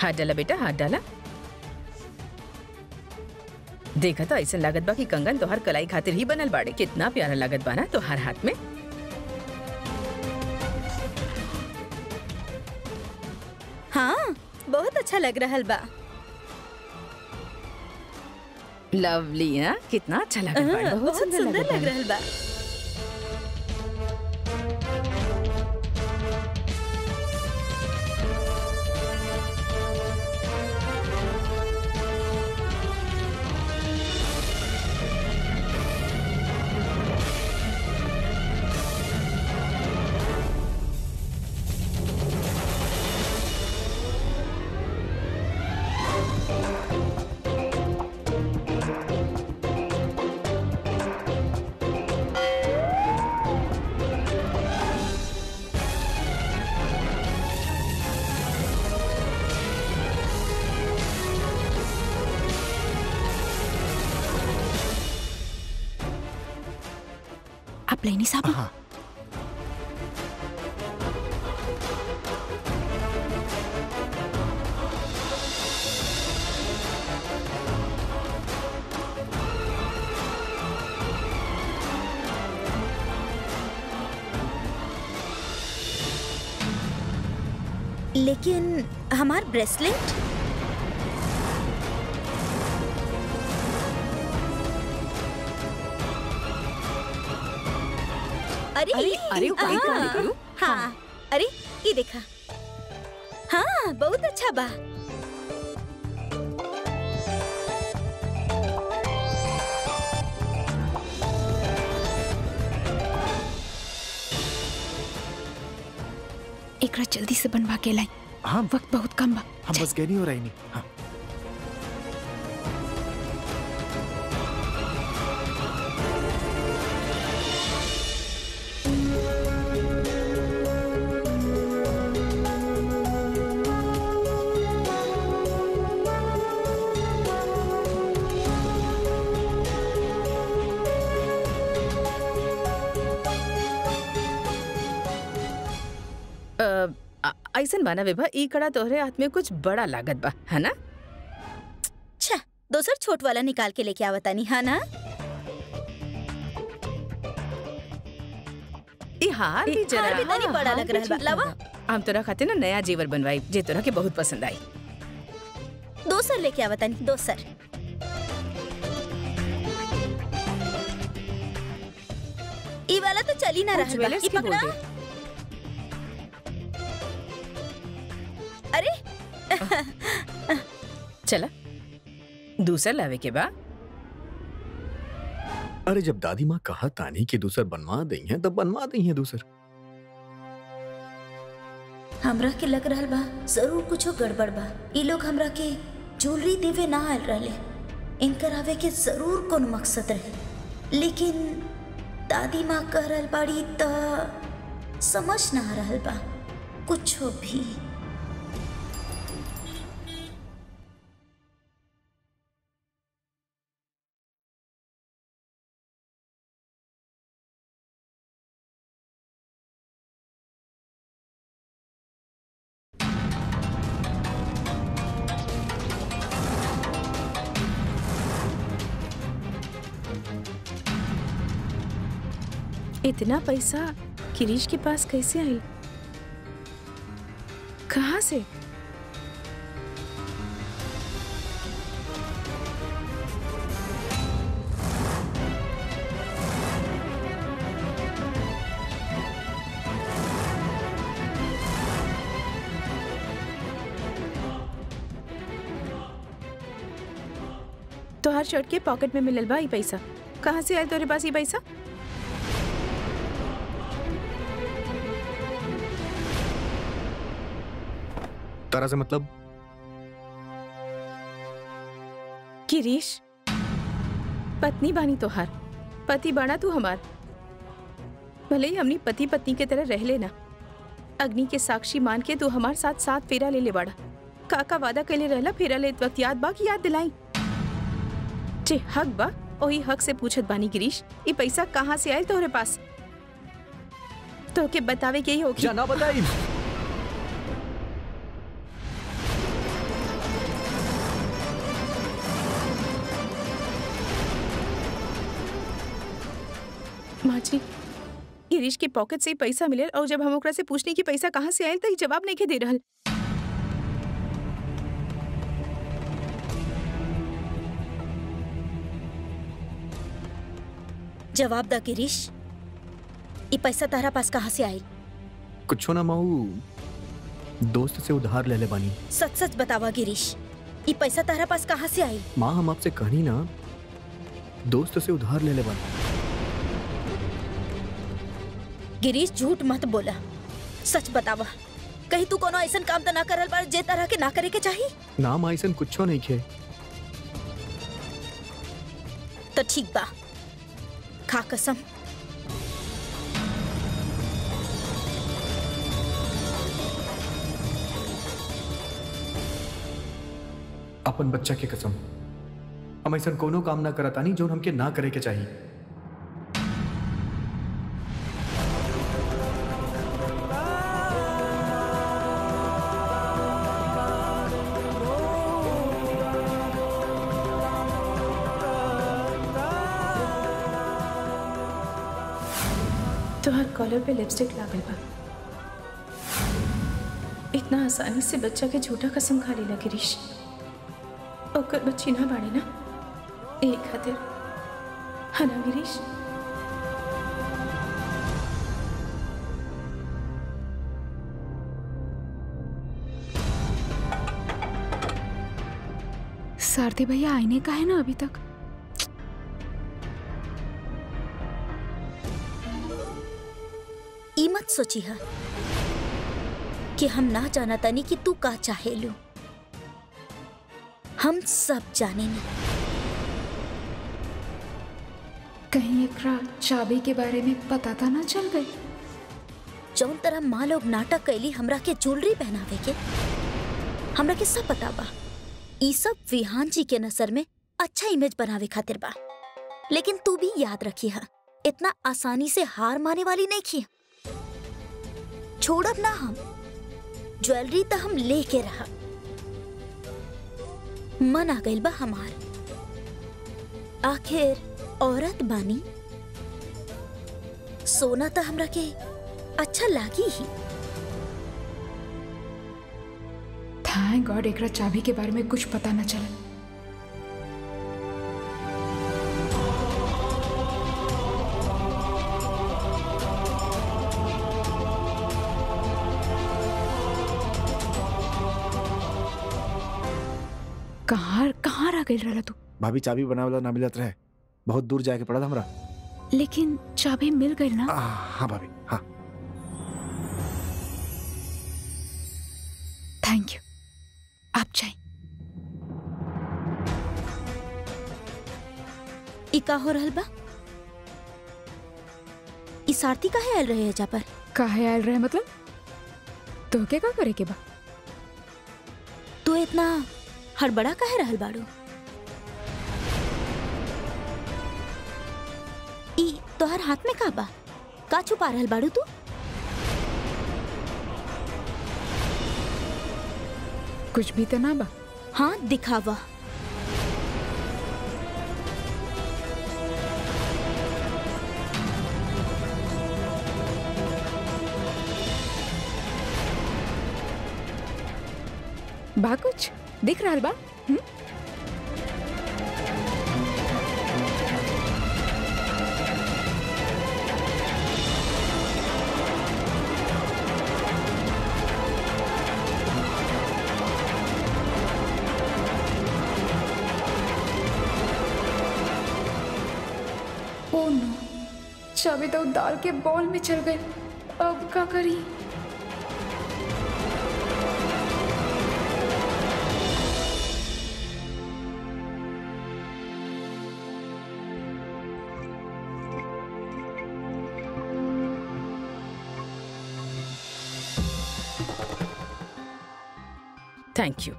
हाथ डाला बेटा, हाथ डाला। देखा तो ऐसा लागत बा कि कंगन तो हर कलाई खातिर ही बनल बाड़े। कितना प्यारा लागत बा ना तो हर हाथ में। हाँ, बहुत अच्छा लग रहा बा। लवली है, कितना अच्छा लागत बा, बहुत सुंदर लग रहा बा। आप लेनी साहब। हाँ। लेकिन हमार ब्रेसलेट? अरे हाँ, अरे ये देखा। हाँ, बहुत अच्छा बा। एक रात जल्दी से बनवा के लाई। हाँ, वक्त बहुत कम बा। हम बस गए नहीं हो रही नहीं। हाँ। ऐसन बाना विभा, ई कड़ा तोहरे हाथ में कुछ बड़ा लागत बा, है ना? अच्छा, दोसर छोट वाला निकाल के लेके आवतानी, है ना? ई हार भी जरा हार भी तनी बड़ा लग रहा बा। लावा, हम तोरा खातिर ना नया जेवर बनवाई जे तोरा के बहुत पसंद आई। दोसर लेके आवतानी, दोसर। ई वाला तो चली ना रहा बा। ई पकड़ा। अरे चला दूसरा लावे के बा। अरे जब दादी माँ कहा तानी कि दूसर बनवा दी हैं तब बनवा दी हैं दूसर। हमरा के लग रहा बा जरूर कुछ गड़बड़ बा। ये लोग हमरा के ज्वेलरी देवे ना आयल रहे, इनकर आवे के जरूर कोन मकसद रहे। लेकिन दादी माँ कह रहल बाड़ी त समझ ना आ रहल बा कुछ भी। इतना पैसा किरीश के पास कैसे आई? कहाँ से? तो हर शर्ट के पॉकेट में मिलल बा ई पैसा। कहाँ से आयल तोरे पास ई पैसा? तारा से मतलब? किरीश, पत्नी बानी तोहार, पति बाना तू हमार। भले ही हमनी पति पत्नी के तरह रह लेना, अग्नि के साक्षी मान के तू हमार साथ साथ फेरा ले बाड़ा। काका वादा कैले रहला फेरा लेत वक्त याद बा कि याद दिलाई? जे हक बा ओही हक से पूछत बानी गिरीश, ये पैसा कहाँ से आयल तोहरे पास? तो के बतावे के ही होगी। ना बताई। सोचनी गिरीश के पॉकेट से ही पैसा मिले और जब हम ओकरा से पूछने की पैसा कहाँ से आयल तो ही जवाब नहीं के दे रहल। जवाब दा गिरीश, ये पैसा तारा पास कहाँ से आई? कुछ ना माऊ, दोस्त से उधार ले ले बानी। सच सच बतावा गिरीश, ये पैसा तारा पास कहाँ से आई? माँ हम आपसे कहनी ना, दोस्त से उधार ले ले बानी। गिरीश झूठ मत बोला, सच बतावा। कहीं तू कोनो ऐसा काम तो ना करल बार जे तरह के ना करे के चाहिए? ना माँ ऐसा कुछ नहीं खे। तो ठीक बा, खा कसम। अपन बच्चा के कसम, हम ऐसा कोनो काम ना करता नहीं जो हमके ना करे के चाहिए। तोहर कॉलर पे लिपस्टिक लागल बा। इतना आसानी से बच्चा के झूठा कसम खा लेला गिरीश। ओकर बच्ची ना बाड़े ना, एक खातिर है ना गिरीश? सारथी भैया आईने का है ना अभी तक? ई मत सोची है कि हम ना जाना तानी कि तू का चाहेलू। हम सब जाने नहीं। कहीं एकरा चाबी के बारे में पता था ना चल गई? जौन तरह माँ लोग नाटक कैली हमरा के ज्वेलरी पहनावे के, हमरा के सब पता बा। ई सब विहान जी के नजर में अच्छा इमेज बनावे खातिर बा। लेकिन तू भी याद रखी है, इतना आसानी से हार माने वाली नहीं की। छोड़ब ना हम, ज्वेलरी तो हम लेके रहा। मन आ गइल बा हमार, आखिर औरत बानी, सोना तो हमरा के अच्छा लागी ही। थैंक गॉड एकरा चाबी के बारे में कुछ पता न चला। कहाँ रह गई रहा तू? भाभी चाबी बना वाला ना मिलत रहे, बहुत दूर जाके पड़ा था हमरा। लेकिन चाबी मिल गई ना? हाँ भाभी, हाँ। थैंक यू, आप जाए। ई का हो रहल बा? ई सारथी काहे आयल रहे जा पर? काहे आयल रहे मतलब? तो क्या करे के बा? तू इतना हड़बड़ा काहे रहल बाड़ू? ई तोहर हाथ में का बा? का छुपा रहल बाड़ू तू? कुछ भी तो ना बा। हाँ दिखावा। बा कुछ दिख रहा बा? ओ नो, चाबी तो दाल के बॉल में चल गई। अब क्या करी? Thank you.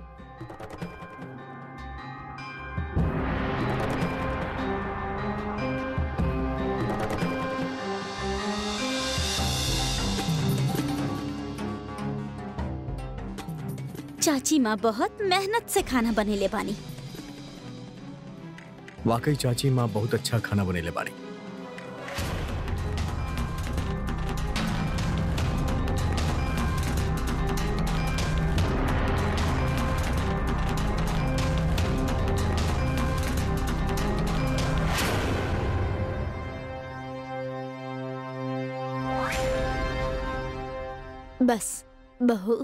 चाची माँ बहुत मेहनत से खाना बनेले बानी। वाकई चाची माँ बहुत अच्छा खाना बनेले बानी। बस बहू।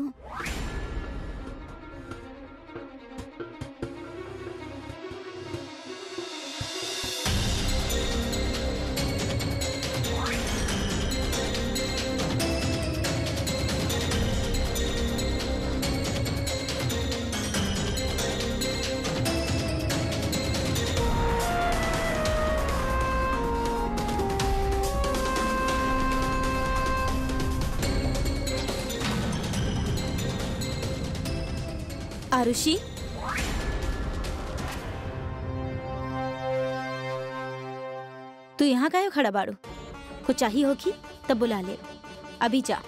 आरुषि, तू यहाँ काहे खड़ा बाड़ू? कुछ चाहिए होगी तब बुला ले, अभी जा।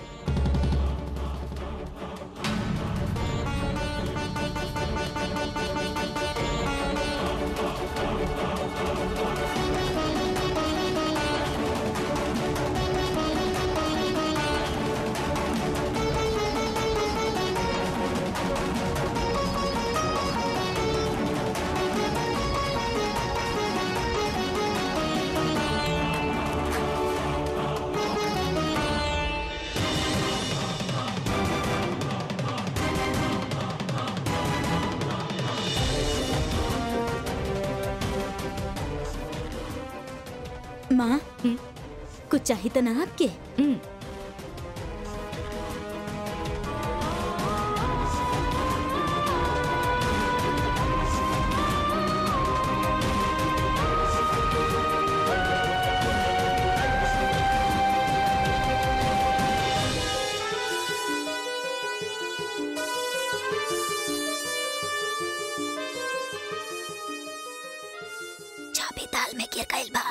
माँ, कुछ चाहिए तो ना आपके? चाबी दाल में गिर गइल बा।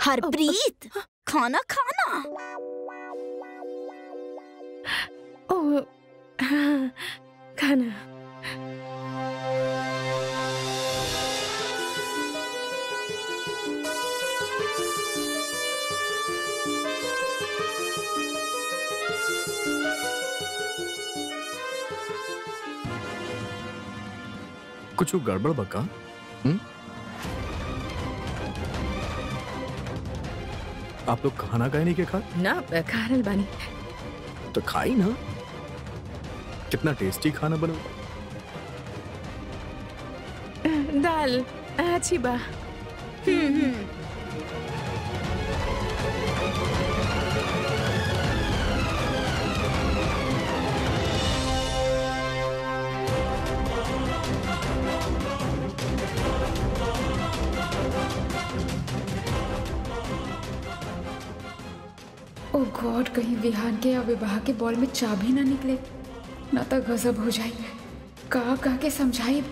हरप्रीत, खाना खाना। ओ हाँ, खाना। कुछ गड़बड़ बका? आप लोग खाना काहे नहीं के खा? ना खा रहल बानी। तो खाई ना। कितना टेस्टी खाना बनो। दाल अच्छी बा। ओ गॉड, कहीं विहान के या विवाह के बॉल में चाबी ना निकले, ना तो गजब हो जाए। कहा के समझाई।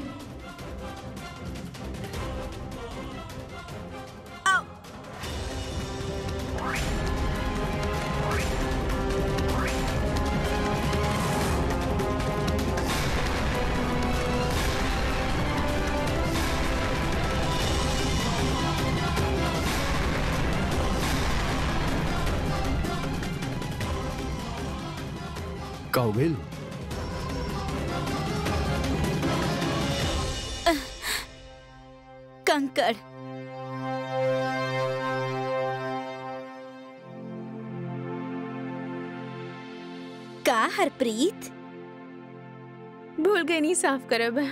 का हो गइल? कंकड़। का हरप्रीत? भूल गई नहीं साफ करब।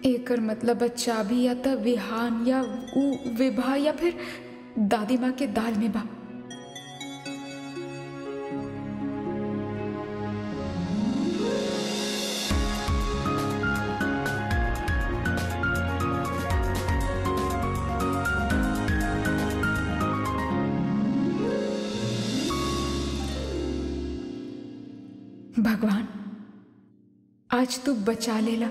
एकर मतलब चाबी या तो विहान या विवाह या फिर दादी माँ के दाल में बा। भगवान, आज तू बचा लेला।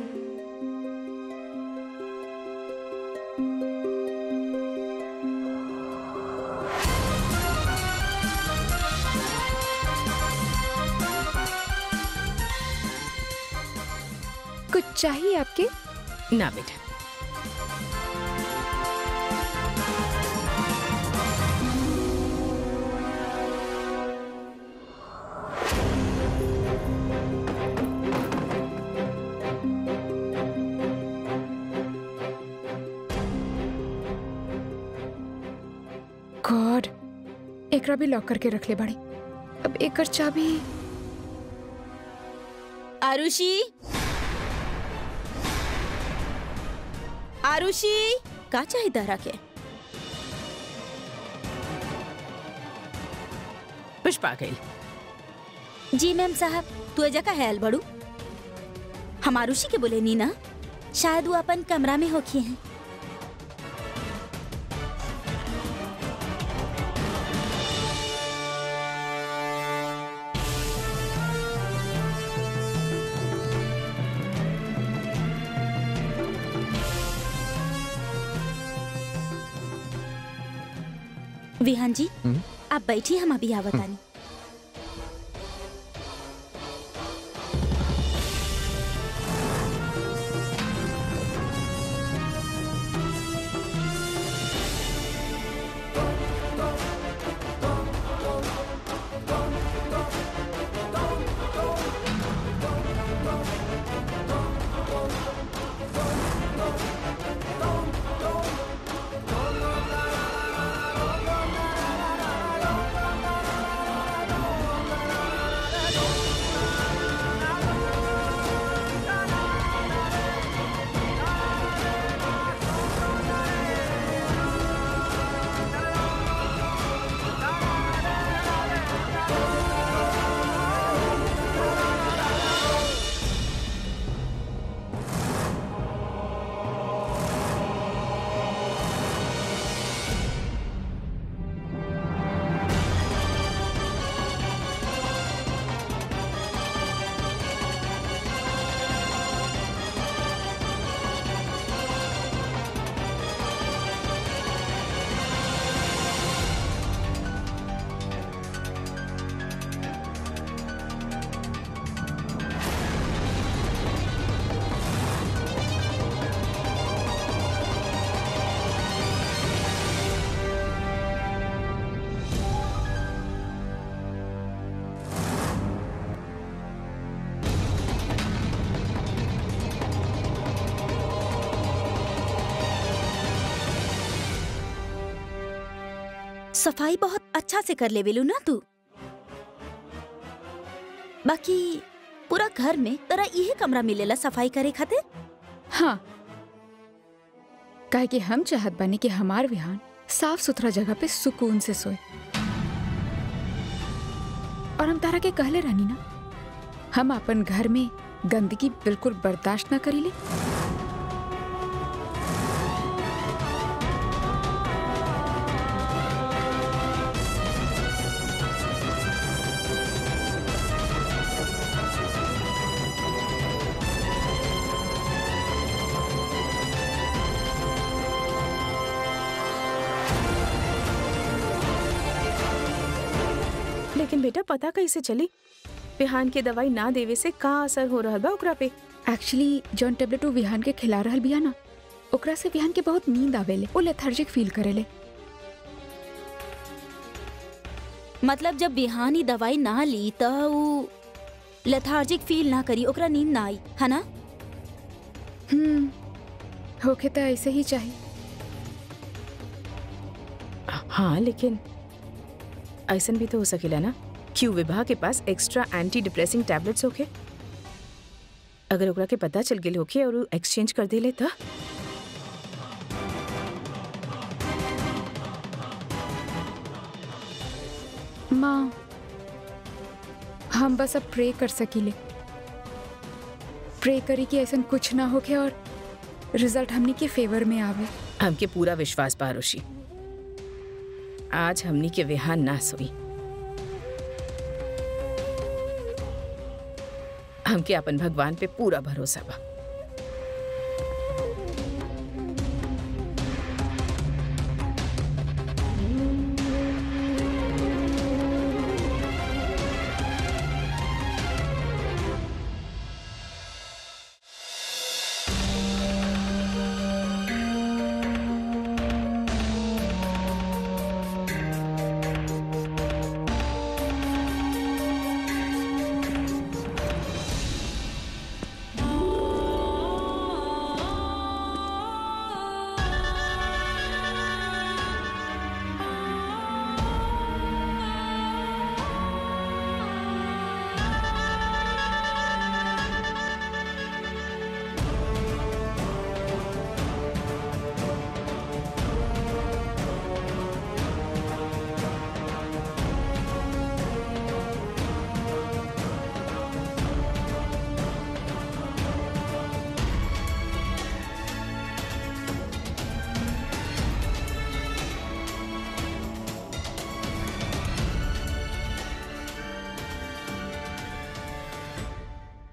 कुछ चाहिए आपके? ना बेटा। एकरा भी लॉक करके रख ले बाड़ी। अब एकर चाबी। आरुषि, आरुषि, का चाहिए तारा के? पुष्पा गई। जी मैम साहब, तू एजा का हैल बड़ू? हम आरुषि के बोले नी ना, शायद वो अपन कमरा में होखी हैं। विहान जी, आप बैठिए, हम अभी आवत आनी। सफाई बहुत अच्छा से कर ले वेलू ना तू। बाकी पूरा घर में तेरा यही कमरा मिलेला सफाई करे खातिर? हाँ, काहे कि हम चाहत बानी कि हमार विहान साफ सुथरा जगह पे सुकून से सोए। और हम तारा के कहले रहनी ना, हम अपन घर में गंदगी बिल्कुल बर्दाश्त ना करीले। लेकिन बेटा पता कैसे चली विहान के दवाई ना देवे से का असर हो रहा बा ओकरा पे? एक्चुअली जॉन टेबलेट वो विहान के खिला रहल बिया ना, ओकरा से विहान के बहुत नींद आवेले, वो लेथार्जिक फील करेले। मतलब जब बिहानी दवाई ना ली तो वो लेथार्जिक फील ना करी, ओकरा नींद ना आई, है ना? होके तो ऐसे ही चाहिए। हाँ, लेकिन ऐसा भी तो हो सकेला ना क्यों विभा के पास एक्स्ट्रा एंटी डिप्रेसिंग टैबलेट्स होके, अगर ओकरा के पता चल गेल होके और वो एक्सचेंज कर देले त? माँ, हम बस अब प्रे कर सकीले, प्रे करी कि ऐसा कुछ ना होके और रिजल्ट हमनी के फेवर में आवे। हमके पूरा विश्वास बा आरुषि, आज हमनी के विहान ना सोई। हमके अपन भगवान पे पूरा भरोसा बा।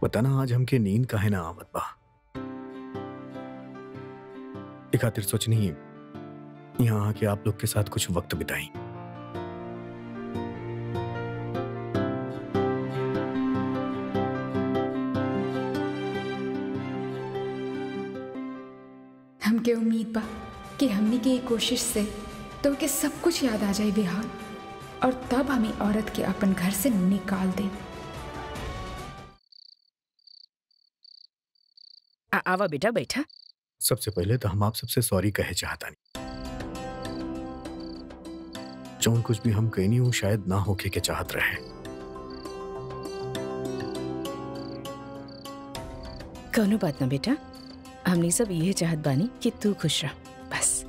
बताना आज हमके नींद काहे ना आवत बा। एक खातिर सोचनी यहाँ आके आप लोग के साथ कुछ वक्त बिताई। हमके उम्मीद बा कि हमनी के कोशिश से तो के सब कुछ याद आ जाए विहान, और तब हमें औरत के अपन घर से निकाल दे। आवा बेटा बैठा। सबसे पहले तो हम आप सबसे सॉरी कहे चाहता नहीं। जौन कुछ भी हम कहनी हूं शायद ना होके के चाहत रहे। कौनो बात ना बेटा, हमने सब ये चाहत बानी कि तू खुश रह बस।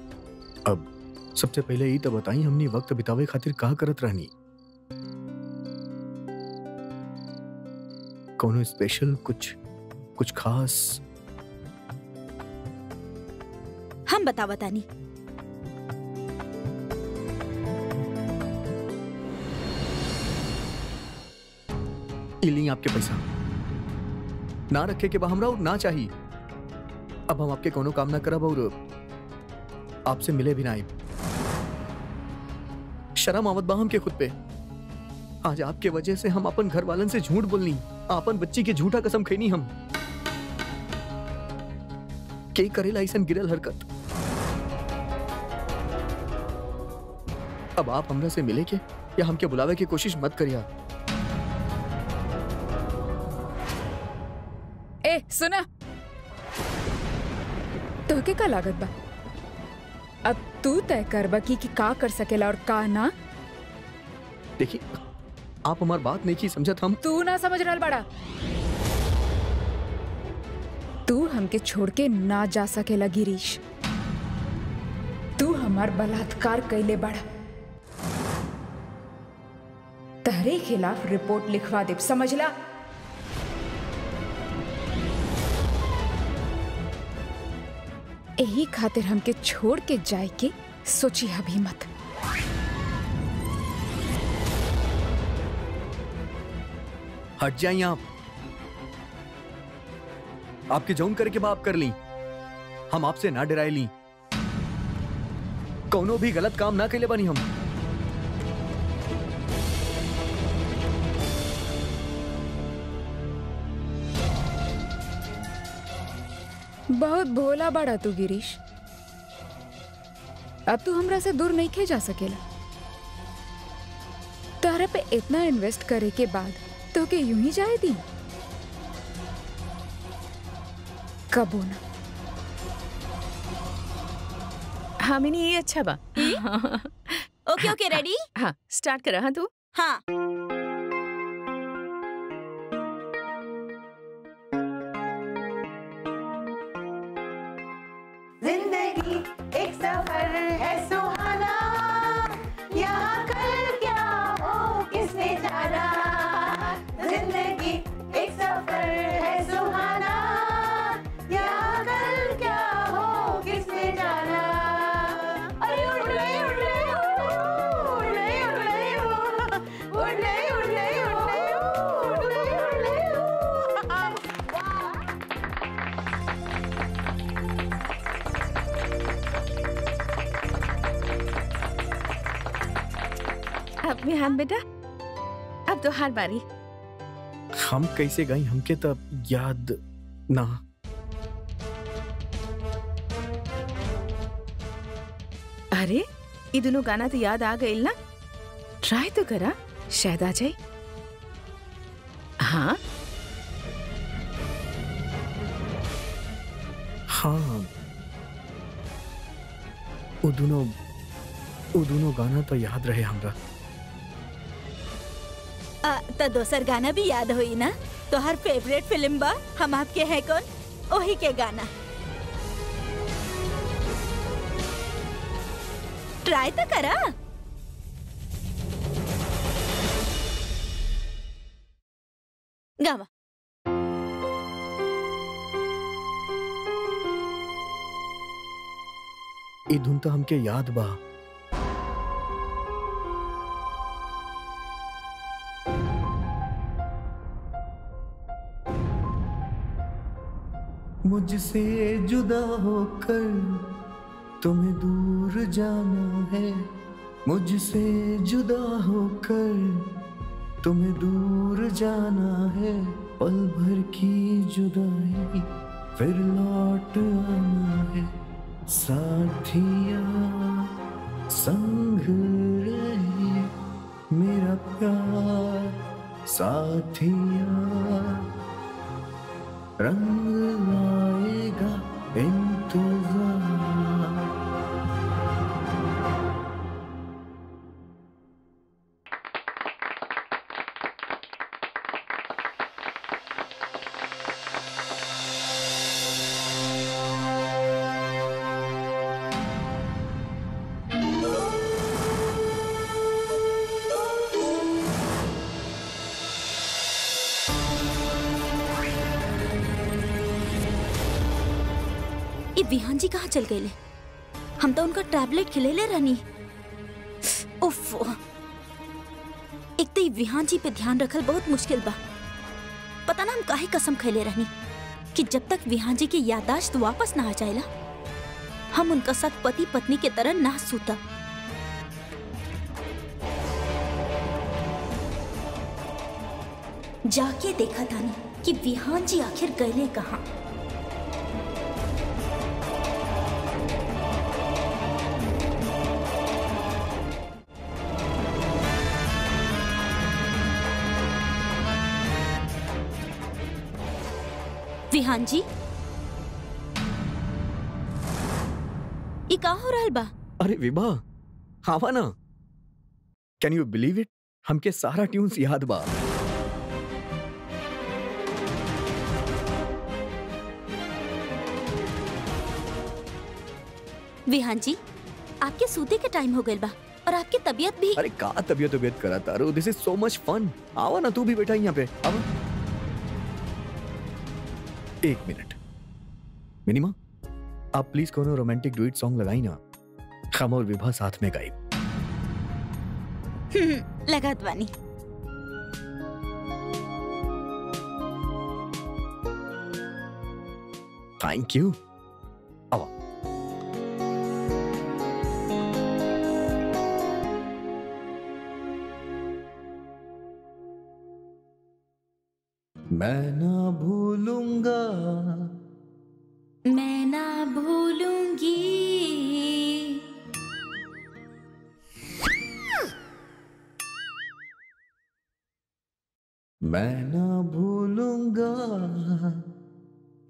अब सबसे पहले ये तो बताई हमने वक्त बितावे खातिर का करत रहनी? कौनो स्पेशल कुछ खास? हम बतानी। इली आपके पैसा ना रखे के बा हमरा और ना चाहिए। अब हम आपके कोनो काम ना करब और आपसे मिले भी ना आइब। शर्म आवत बा हमके खुद पे। आज आपके वजह से हम अपन घर वालन से झूठ बोलनी, अपन बच्ची के झूठा कसम खैनी। हम के करेला ऐसन गिरल हरकत। अब आप हमरा से मिले के या हमके बुलावे की कोशिश मत करिया। ए सुना, तोहके का लागत बा? अब तू तय करबा कि का कर सकेला और का ना। देखिए आप हमार बात नहीं की समझत। हम तू ना समझ रहल बड़ा। तू हमके छोड़ के ना जा सकेला गिरीश। तू हमार बलात्कार कैले बड़ा। तहरे खिलाफ रिपोर्ट लिखवा दे, समझला? यही खातिर हमके छोड़ के जाए के सोची अभी मत। हट जाइए आप। आपके जौन करे के बाप कर ली। हम आपसे ना डराए ली। कौनो भी गलत काम ना कैले बनी हम। बहुत भोला बड़ा तू गिरीश। अब तू हमरा से दूर नहीं खे जा सकेला। तारा पे इतना इन्वेस्ट करे के बाद तो के यूं ही जाए दी? कबो ना। हाँ मिनी, ये अच्छा बा। ओके ओके रेडी? हाँ स्टार्ट करा। हाँ तू। हाँ। जिंदगी एक सफर है सुहाना, यहाँ कल क्या हो किसने जाना। जिंदगी एक सफर है सुहाना, यहाँ कल क्या हो किसने जाना। अरे उड़ रही उड़ रही उड़ रही उड़ रही उड़ रही उड़ रही उड़ रही उड़ रही। अब विहान बेटा, अब तो हार बारी। हम कैसे गई हमके तब याद ना। अरे ये दोनों गाना तो याद आ गई ना। ट्राई तो करा, शायद आ जाए। हाँ हाँ वो दोनों गाना तो याद रहे हमरा। तो दोसर गाना भी याद होई ना। तो हर फेवरेट फिल्म बा हम आपके है कौन, ओही के गाना। ट्राई तो करा। गावा। ये धुन तो हमके याद बा। मुझसे जुदा होकर तुम्हें दूर जाना है, मुझसे जुदा होकर तुम्हें दूर जाना है, पल भर की जुदाई फिर लौट आना है, साथिया संग रहे मेरा प्यार, साथिया रंग लाएगा इंतजार। विहान जी कहाँ चल गए? हम तो उनका टैबलेट खिलेले रहनी। उफ, एक तो विहान जी पे ध्यान रखल बहुत मुश्किल बा। पता ना हम काहे कसम खैले रहनी कि जब तक विहान जी की याददाश्त वापस ना आ जाएला हम उनका साथ पति पत्नी के तरह ना सूता। जाके देखा था कि विहान जी आखिर गए कहाँ। विहान जी, ये का हो रहा बा? अरे विभा, हावा ना। Can you believe it? हमके सारा ट्यून्स याद बा। विहान जी, आपके सूते के टाइम हो गए बा और आपकी तबीयत भी। अरे का तबीयत करा तारू? दिस इज सो मच फन। आवा ना, तू भी बैठा यहाँ पे। आवा। एक मिनट मिनिमा, आप प्लीज कोनो रोमांटिक डुएट सॉन्ग लगाई ना, हम और विभा साथ में गाई। लगात बानी। Thank you. आवा। मैं ना भूलूंगा, मैं ना भूलूंगी, मैं ना भूलूंगा,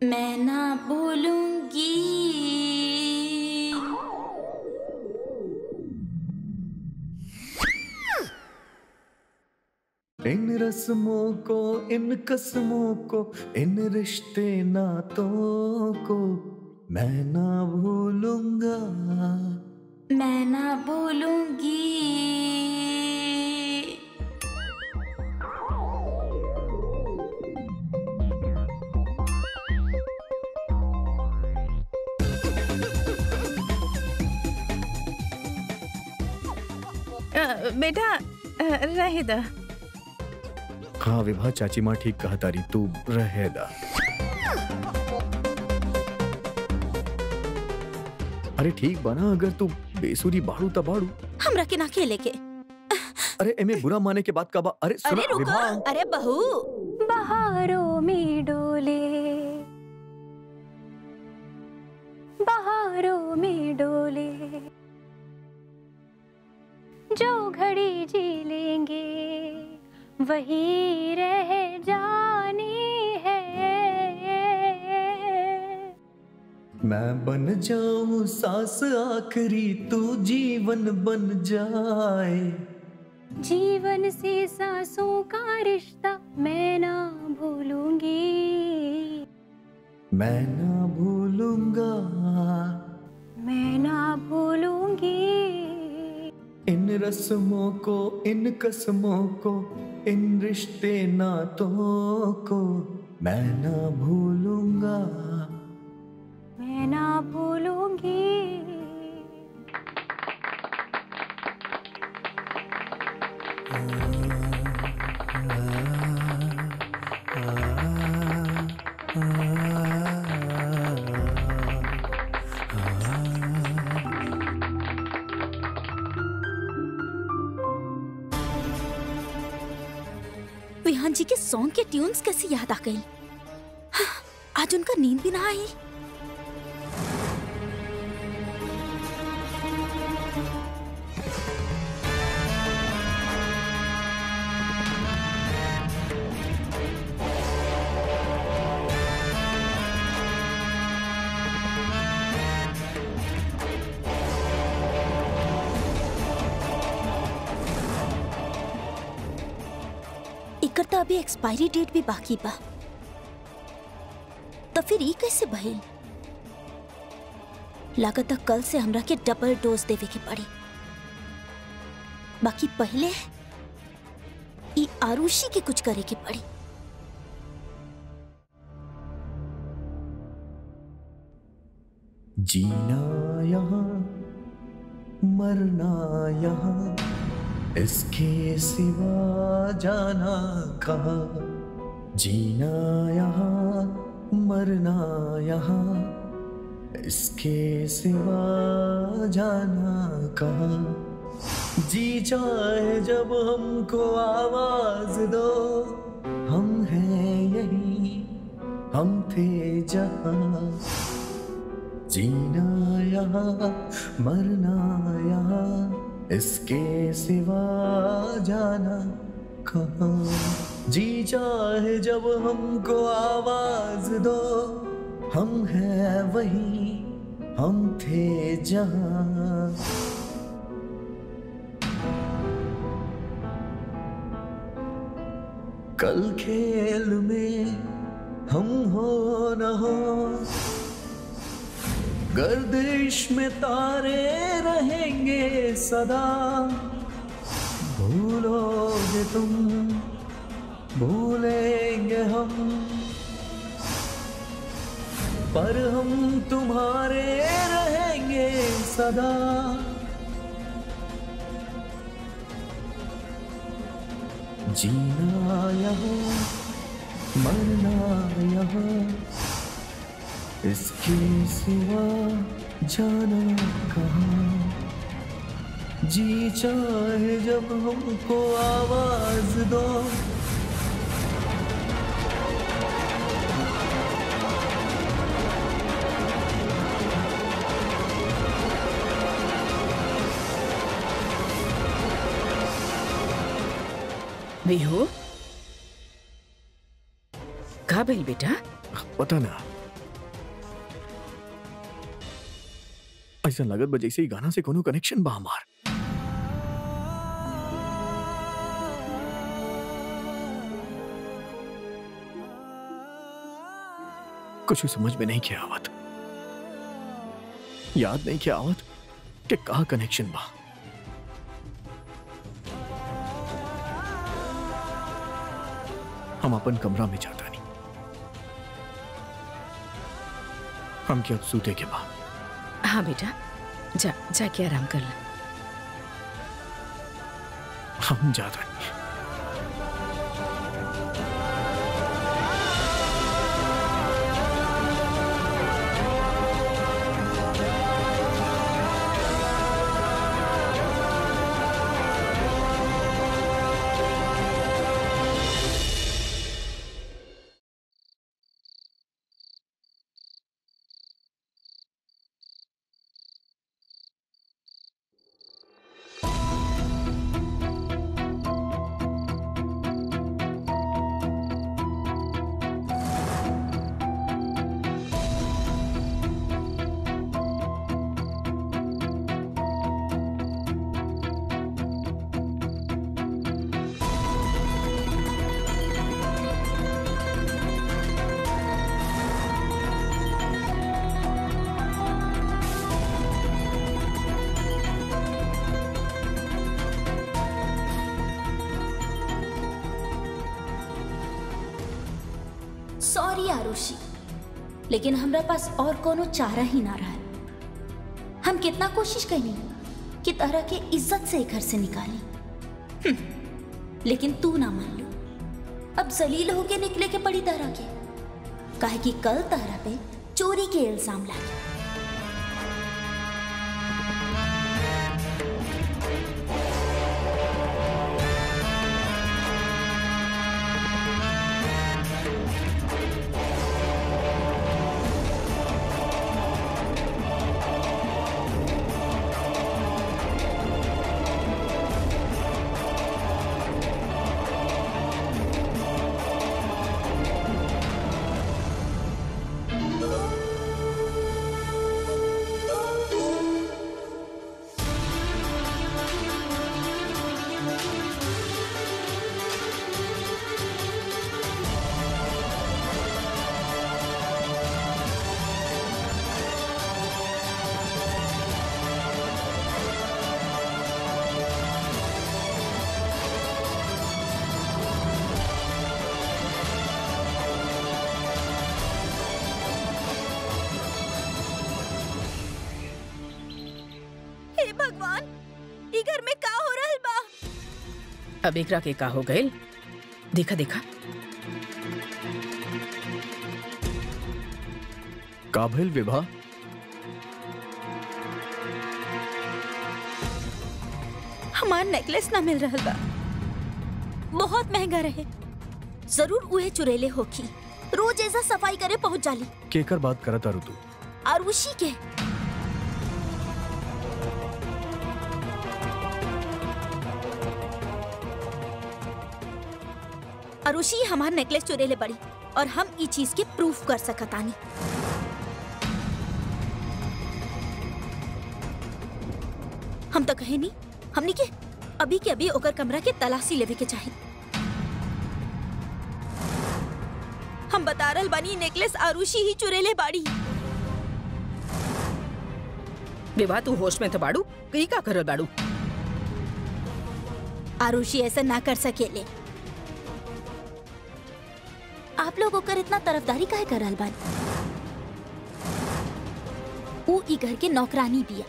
मैं ना भूलूंगी। इन रस्मों को, इन कस्मों को, इन रिश्ते नातों को मैं ना भूलूंगा, मैं ना भूलूंगी। बेटा रहे दा। हाँ विभा, चाची माँ ठीक कहा तारी, तू रहे दा। अरे ठीक बना, अगर तू बेसुरी बाड़ू ता बाड़ू। हमरा के ना खेले के। अरे एमे बुरा माने के बात का बा। अरे सुना अरे रुको, विभा। अरे बहू। बहारों में डोले, बहारों में डोले, जो घड़ी जी लेंगे वही रह जानी है। मैं बन जाऊं सास आखिरी, तू जीवन बन जाए। जीवन से सांसों का रिश्ता मैं ना भूलूंगी, मैं ना भूलूंगा, मैं ना भूलूंगी। इन रस्मों को, इन कस्मों को, इन रिश्ते नातों को मैं ना भूलूंगा, मैं ना भूलूंगी। जी के सॉन्ग के ट्यून्स कैसे याद आ गई। आज उनका नींद भी ना आई। इकर तो अभी एक्सपायरी डेट भी बाकी बा, तो फिर ये कैसे भइल? लागत कल से हमरा के डबल डोज देवे के पड़ी। बाकी पहले ई आरुषि के कुछ करे के पड़ी। जीना यहाँ मरना यहाँ, इसके सिवा जाना कहाँ। जीना यहाँ मरना यहाँ, इसके सिवा जाना कहाँ। जी चाहे जब हमको आवाज दो, हम हैं यही, हम थे जहाँ। जीना यहाँ मरना यहाँ, इसके सिवा जाना कहाँ। जी चाहे जब हमको आवाज दो, हम हैं वही, हम थे जहाँ। कल खेल में हम हो न हो, गर्दिश में तारे रहेंगे सदा। भूलोगे तुम, भूलेंगे हम, पर हम तुम्हारे रहेंगे सदा। जीना यहाँ मरना यहाँ, इसके सिवा जाना कहाँ। जी चाहे जब हमको आवाज दो, बिहू का भइल बेटा? पता ना, ऐसा लागत बा जैसे ही गाना से कोनो कनेक्शन बा हमार। कुछ समझ में नहीं किया आवत, याद नहीं किया आवत कि कहा कनेक्शन बा। हम अपन कमरा में जाता नहीं, हम क्या सूते के बाद। हाँ बेटा, जाके आराम कर ला। हम जाता नहीं। सॉरी आरुषि, लेकिन हमरा पास और कोनो चारा ही ना रहा। हम कितना कोशिश करनी कि तरह के इज्जत से घर से निकाली, लेकिन तू ना मान लो। अब जलील होके निकले के पड़ी तरह के, काहे कि कल तरह पे चोरी के इल्जाम लागे। अब एकरा के का हो गए? देखा देखा। का भइल विभा? हमार नेकलेस ना मिल रहल बा। बहुत महंगा रहे। जरूर उहे चुरेले होखी। रोज ऐसा सफाई करे पहुंच जाली। केकर बात करत आरू तू? आरुषि के। आरुषि हमार नेकलेस चुरेले बड़ी और हम ई चीज के प्रूफ कर सकतानी। हम तो कहे नहीं, हमनी के अभी ओकर कमरा के तलाशी लेवे के चाहिए। हम बता रहल बानी नेकलेस आरुषि ही चुरेले बाड़ी। विभा तू होश में तो बाड़ू? कहीं का करल बाड़ू? आरुषि ऐसा ना कर सकेले। आप लोग ओकर इतना तरफदारी काहे कर रहल बानी? ऊ ई घर के नौकरानी बिया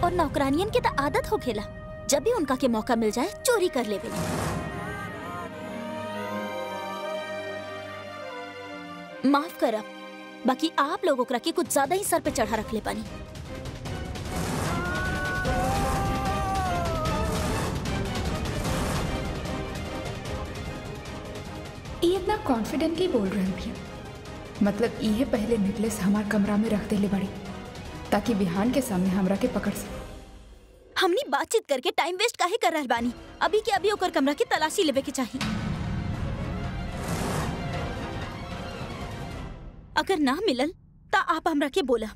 और नौकरानियन के तो आदत हो खेला जब भी उनका के मौका मिल जाए चोरी कर लेवे। माफ करब, बाकी आप लोग ओकरा के कुछ ज्यादा ही सर पे चढ़ा रख ले पानी। ये इतना कॉन्फिडेंटली बोल रहे हैं, मतलब ये पहले नेकलेस हमार कमरा में रख देले बड़ी ताकि बिहान के सामने हमरा के पकड़ सके। हमनी बातचीत करके टाइम वेस्ट काहे कर रहल बानी? अभी के अभी ओकर कमरा की तलाशी लेवे के चाहिए। अगर ना मिलल ता आप हमरा के बोला।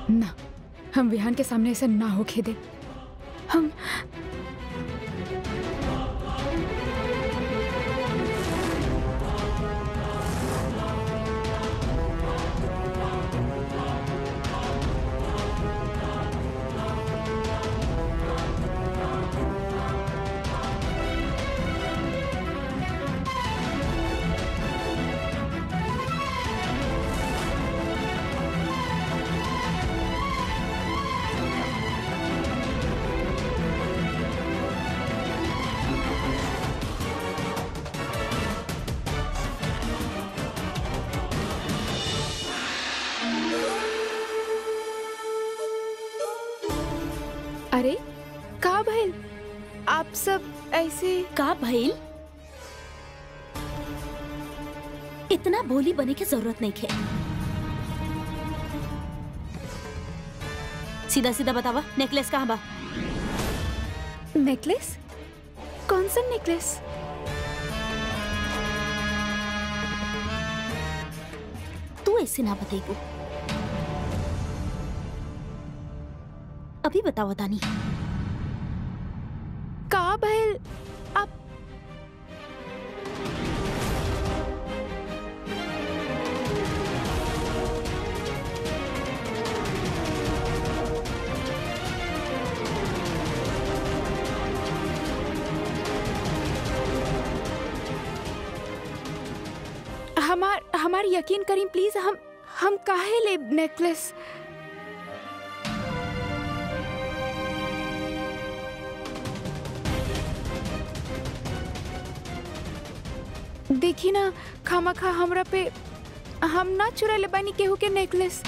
ना, हम विहान के सामने ऐसा ना हो खेदे। हम अरे का भइल? आप सब ऐसे का भइल? इतना भोली बने की जरूरत नहीं है। सीधा सीधा बतावा, नेकलेस कहाँ बा? नेकलेस? कौन सा नेकलेस? तू ऐसे ना बताइबू। अभी बताओ दानी। का भइल? आप हमार यकीन करीं प्लीज। हम काहे ले नेकलेस? देखी ना, खामखा हमरा पे हम ना चुरा बानी केहू के नेकलेस।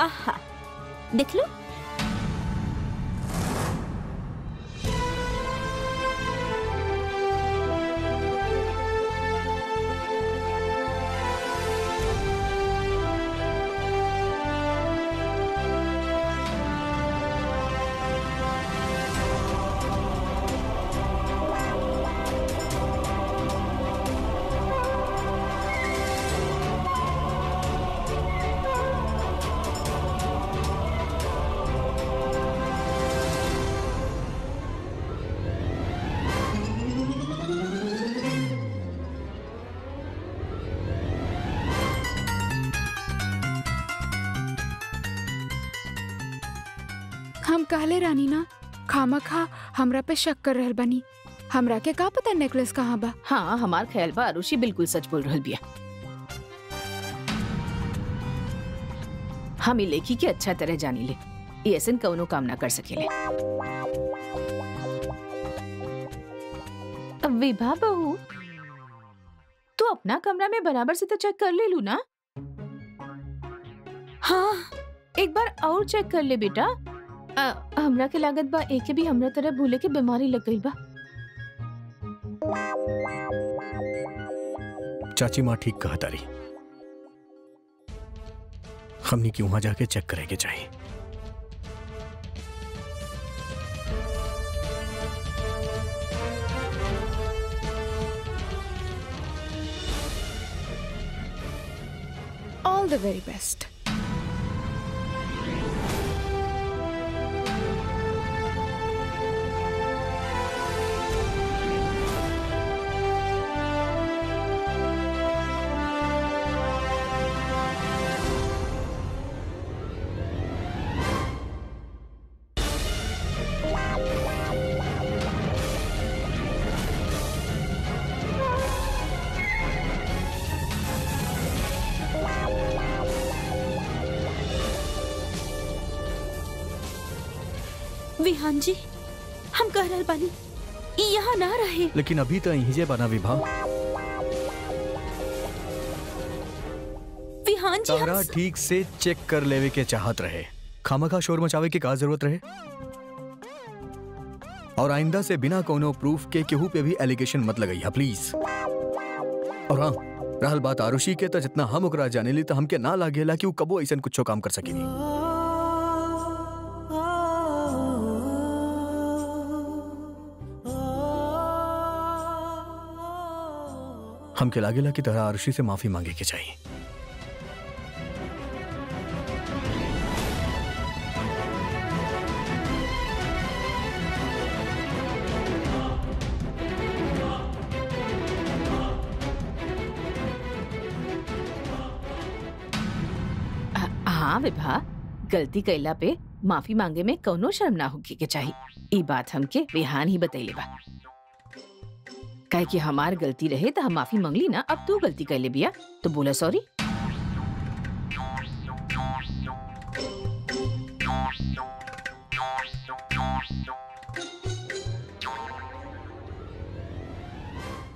आहा, देख लो। हम कहले रानी ना, खामा खा हमरा पे शक कर रहल बनी। हमरा के का पता नेकलेस कहाँ बा। हाँ, हमार ख्याल बा आरुषि बिल्कुल सच बोल रहल बिया। हम ई लेखी के अच्छा तरह जानी ले, ये ऐसन कौनो काम ना कर सकेले। अब विभा बहू, तू अपना कमरा में बराबर से तो चेक कर ले लू ना। हाँ, एक बार और चेक कर ले बेटा। हमरा के लागत बा एके भी हमरा तरह भूले के बीमारी लग गई बा। चाची माँ ठीक कहा तारी, हमनी की वहां जाके चेक करेंगे चाहिए। ऑल द वेरी बेस्ट। विहान जी, हम कह रहल बानी ई यहाँ ना रहे। लेकिन अभी तो यहीं जे बना विभा। विहान जी, तारा ठीक से चेक कर लेवे के चाहत रहे, खामखा शोर मचावे की का जरूरत रहे। और आइंदा से बिना कोनो प्रूफ के केहू पे भी एलिगेशन मत लगाइया प्लीज। और हाँ, रहल बात आरुषि के, तो जितना हम ओकरा जाने ली तो हमके ना लागेला कि वो कबो ऐसा कुछ काम कर सकेगी। हमके लागेला कि तरह आरुषि से माफी मांगे के चाहिए। हाँ विभा, गलती कैला पे माफी मांगे में कौनो शर्म ना होके के चाहिए। ई बात हमके विहान ही बतैले बा। काहे कि हमार गलती रहे तो हम माफी मांगली ना। अब तू गलती कैले बिया तो बोला सॉरी।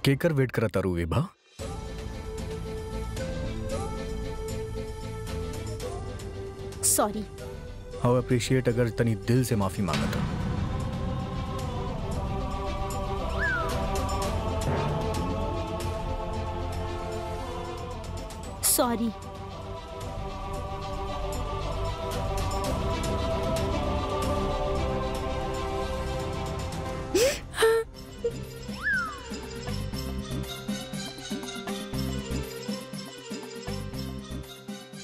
केकर वेट करता रू विभा? सॉरी। हाउ अप्रिशिएट अगर तनी दिल से माफी मांगा था। सॉरी।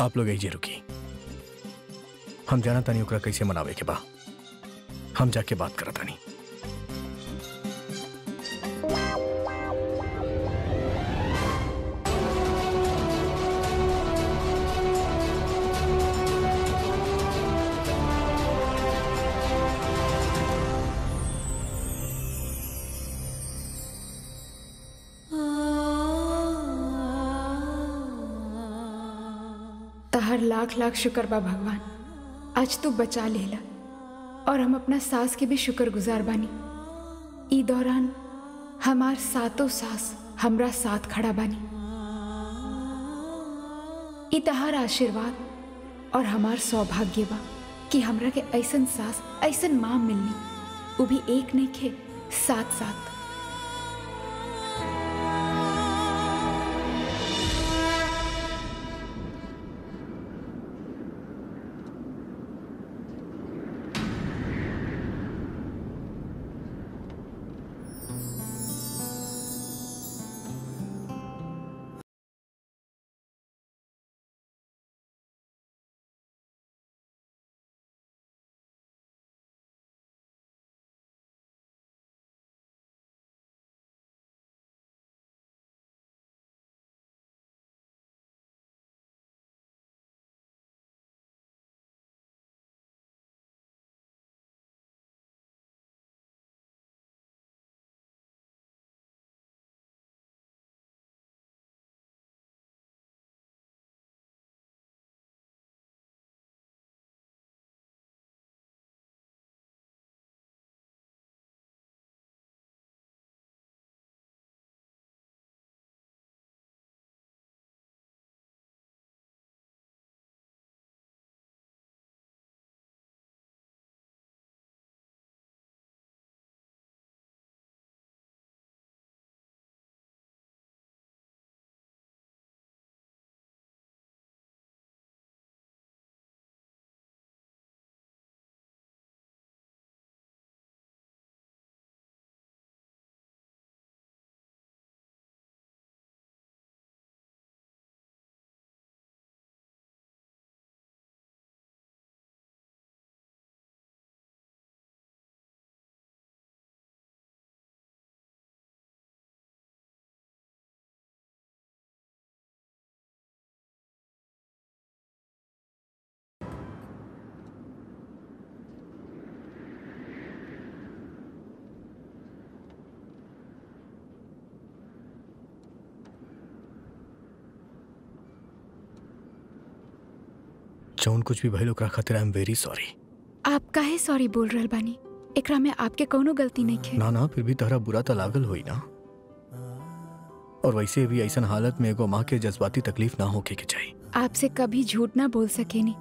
आप लोग ऐजे रुकी, हम जाना तानी ओकरा कैसे मनावे के बा। हम जाके बात करा तानी। तहर लाख लाख शुक्र बा भगवान, आज तू बचा लेला। और हम अपना सास के भी शुक्रगुजार बानी। ई दौरान हमार सातों सास हमरा साथ खड़ा बानी। ई तहार आशीर्वाद और हमार सौभाग्य बा कि हमरा के ऐसन सास ऐसन माँ मिलनी, वो भी एक नहीं खे, साथ साथ। जौन कुछ भी भइल ओकरा खातिर आई एम वेरी सॉरी। आप काहे सॉरी बोल रहल बानी? एकरा में आपके कौनो गलती नहीं है। ना ना, फिर भी तहरा बुरा तो लागल होई ना। और वैसे भी ऐसा हालत में एगो माँ के जज्बाती तकलीफ ना होके के चाहिए। आपसे कभी झूठ ना बोल सके नी।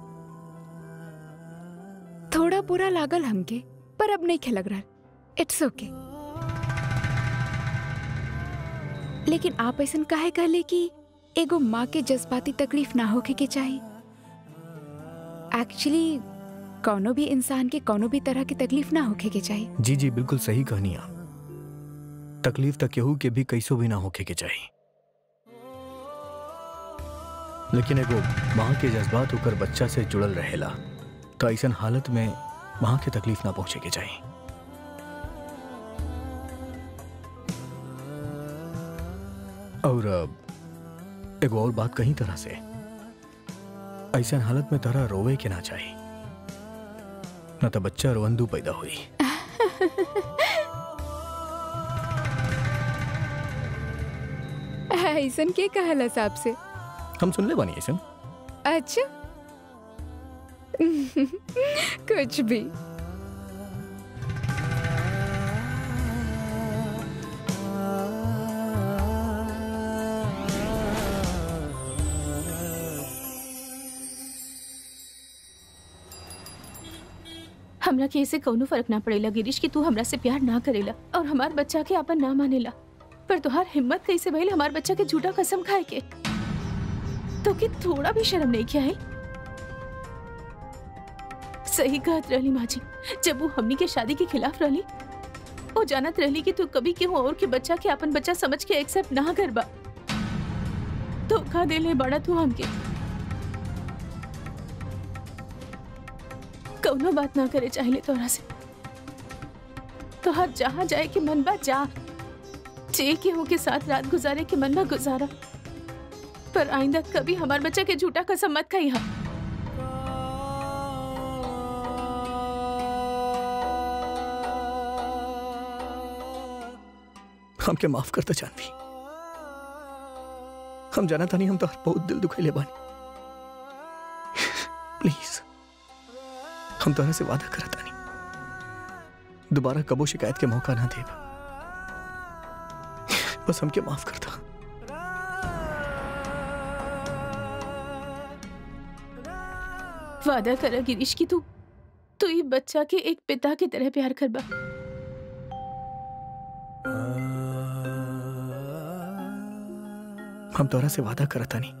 थोड़ा बुरा लागल हमके, पर अब नहीं लग रहा। इट्स ओके। लेकिन आप ऐसा काहे कहले कि एगो माँ के जज्बाती तकलीफ ना होके के चाहिए? एक्चुअली कौनो भी इंसान के कौनो भी तरह की तकलीफ ना होके के चाहिए। जी जी बिल्कुल सही कहनी आप। तकलीफ तक केहू के भी कैसो भी ना होके के चाहिए, लेकिन एगो माँ के जज्बात होकर बच्चा से जुड़ल रहेला तो ऐसा हालत में माँ के तकलीफ ना पहुंचे के चाहिए। और एगो और बात कहीं तरह से, ऐसा हालत में तरह रोवे के ना चाहिए, ना तो बच्चा रोवंदू पैदा हुई। ऐसन के कहला साहब से? हम सुन ले बानी ऐसा। अच्छा। कुछ भी। हमरा के ऐसे कौनो फर्क ना पड़ेला गिरीश कि तू हमरा से प्यार ना करेला और हमार बच्चा के अपन ना मानेला, पर तुहार हिम्मत कैसे भइल हमार बच्चा के झूठा कसम खाए के? तो कि थोड़ा भी शर्म नहीं किया है? सही कहत रहली माँ जी, जब वो हमनी के शादी के खिलाफ रहली, वो जानत रहली कि तू कभी केहू और के बच्चा के अपन बच्चा समझ के एक्सेप्ट ना करबा। धोखा देले बड़ा तू हमके। कौनो बात ना करे चाहिले तोरा से। तो हर जहाँ जाए के मन बा जा, जे केहू के साथ रात गुजारे के मन बा गुजारा, पर आइंदा कभी हमार बच्चा के झूठा कसम मत खाई। हमके माफ करता जानवी। हम जाना था नहीं, हम तो बहुत दिल दुखैले बानी। प्लीज हम तोहरा से वादा करता नहीं, दोबारा कबो शिकायत के मौका ना देब। बस हमके माफ करता। वादा करा गिरीश की तू ये बच्चा के एक पिता की तरह प्यार करबा। हम तोहरा से वादा करता नहीं।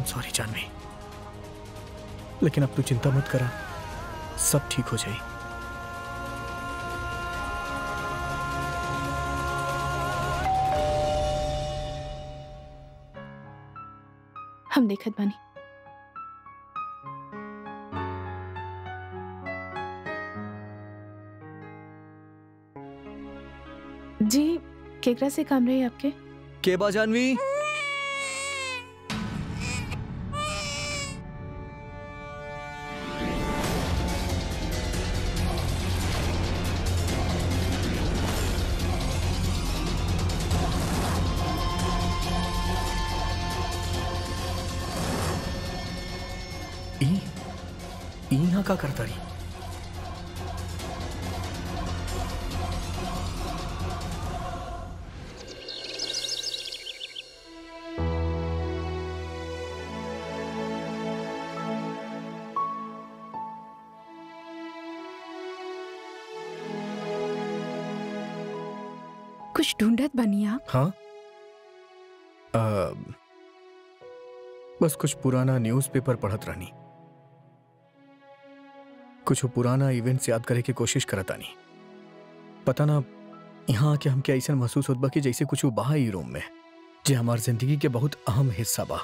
सॉरी जानवी, लेकिन अब तू चिंता मत करा, सब ठीक हो जाए। हम देखत बानी। जी केकरा से काम रही आपके? के बा जानवी? यहाँ का करता रही? कुछ ढूंढत बनी आप? हाँ बस कुछ पुराना न्यूज़पेपर पढ़त रहनी, कुछ पुराना इवेंट्स याद करे के कोशिश करत आनी। पता ना यहाँ आके हमके ऐसा महसूस होत बा कि जैसे कुछ बा ही रूम में जे हमार जिंदगी के बहुत अहम हिस्सा बा।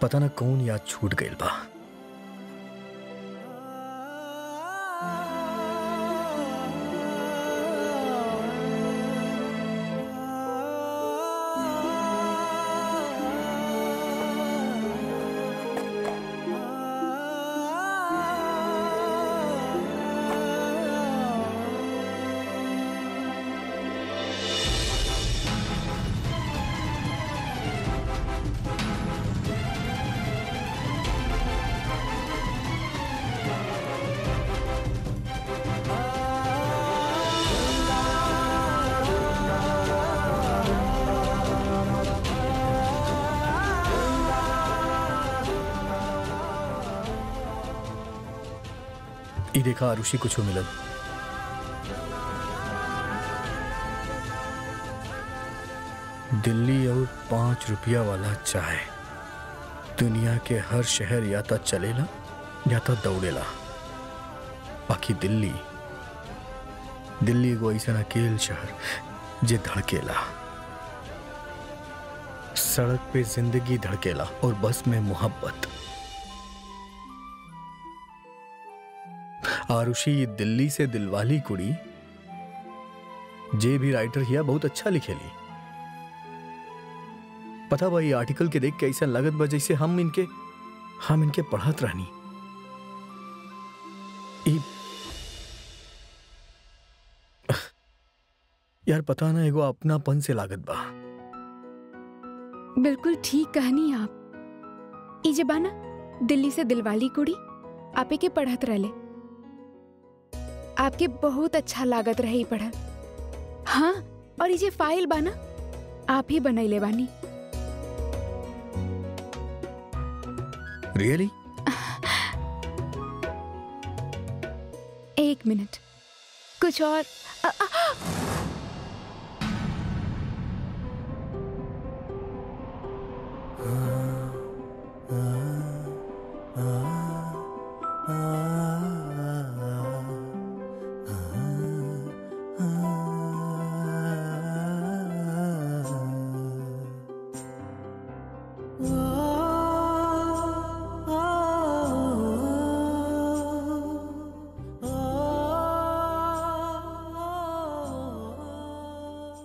पता ना कौन याद छूट गइल बा। ई देखा आरुषि कुछ मिलल। दिल्ली और 5 रुपया वाला चाय। दुनिया के हर शहर या तो चलेला या तो दौड़ेला, बाकी दिल्ली एगो ऐसा अकेल शहर जे धड़केला। सड़क पे जिंदगी धड़केला और बस में मोहब्बत। आरुषि दिल्ली से दिलवाली कुड़ी जे भी राइटर हिया बहुत अच्छा लिखेली। पता बा ये आर्टिकल के देख के ऐसा लगत बा जैसे हम इनके पढ़त रहनी। यार पता ना एगो अपनापन से लागत बा। बिल्कुल ठीक कहनी आप। ई जे बाना दिल्ली से दिलवाली कुड़ी आपे के पढ़त रहले, आपके बहुत अच्छा लागत रहे पढ़ल। हाँ, और ये फाइल बाना आप ही बनैले बानी। रियली? एक मिनट, कुछ और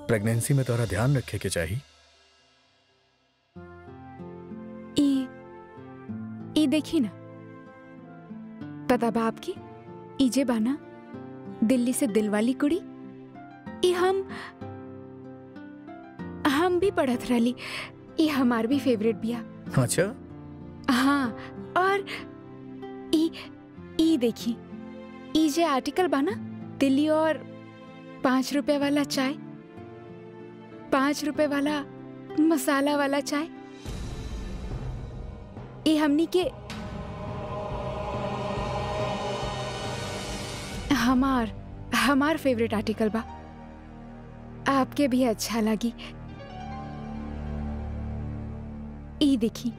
प्रेगनेंसी में तोरा ध्यान रखे के चाहिए। ई देखी ना, पता बा आपकी इजे बाना दिल्ली से दिलवाली कुड़ी। ई हम भी पढ़त रहली। ई हमार भी फेवरेट बिया। अच्छा? हाँ, और ई देखी, ई जे आर्टिकल बाना दिल्ली और 5 रुपए वाला चाय, 5 रुपए वाला मसाला वाला चाय। ये हमनी के हमार फेवरेट आर्टिकल बा। आपके भी अच्छा लगी। ई देखी,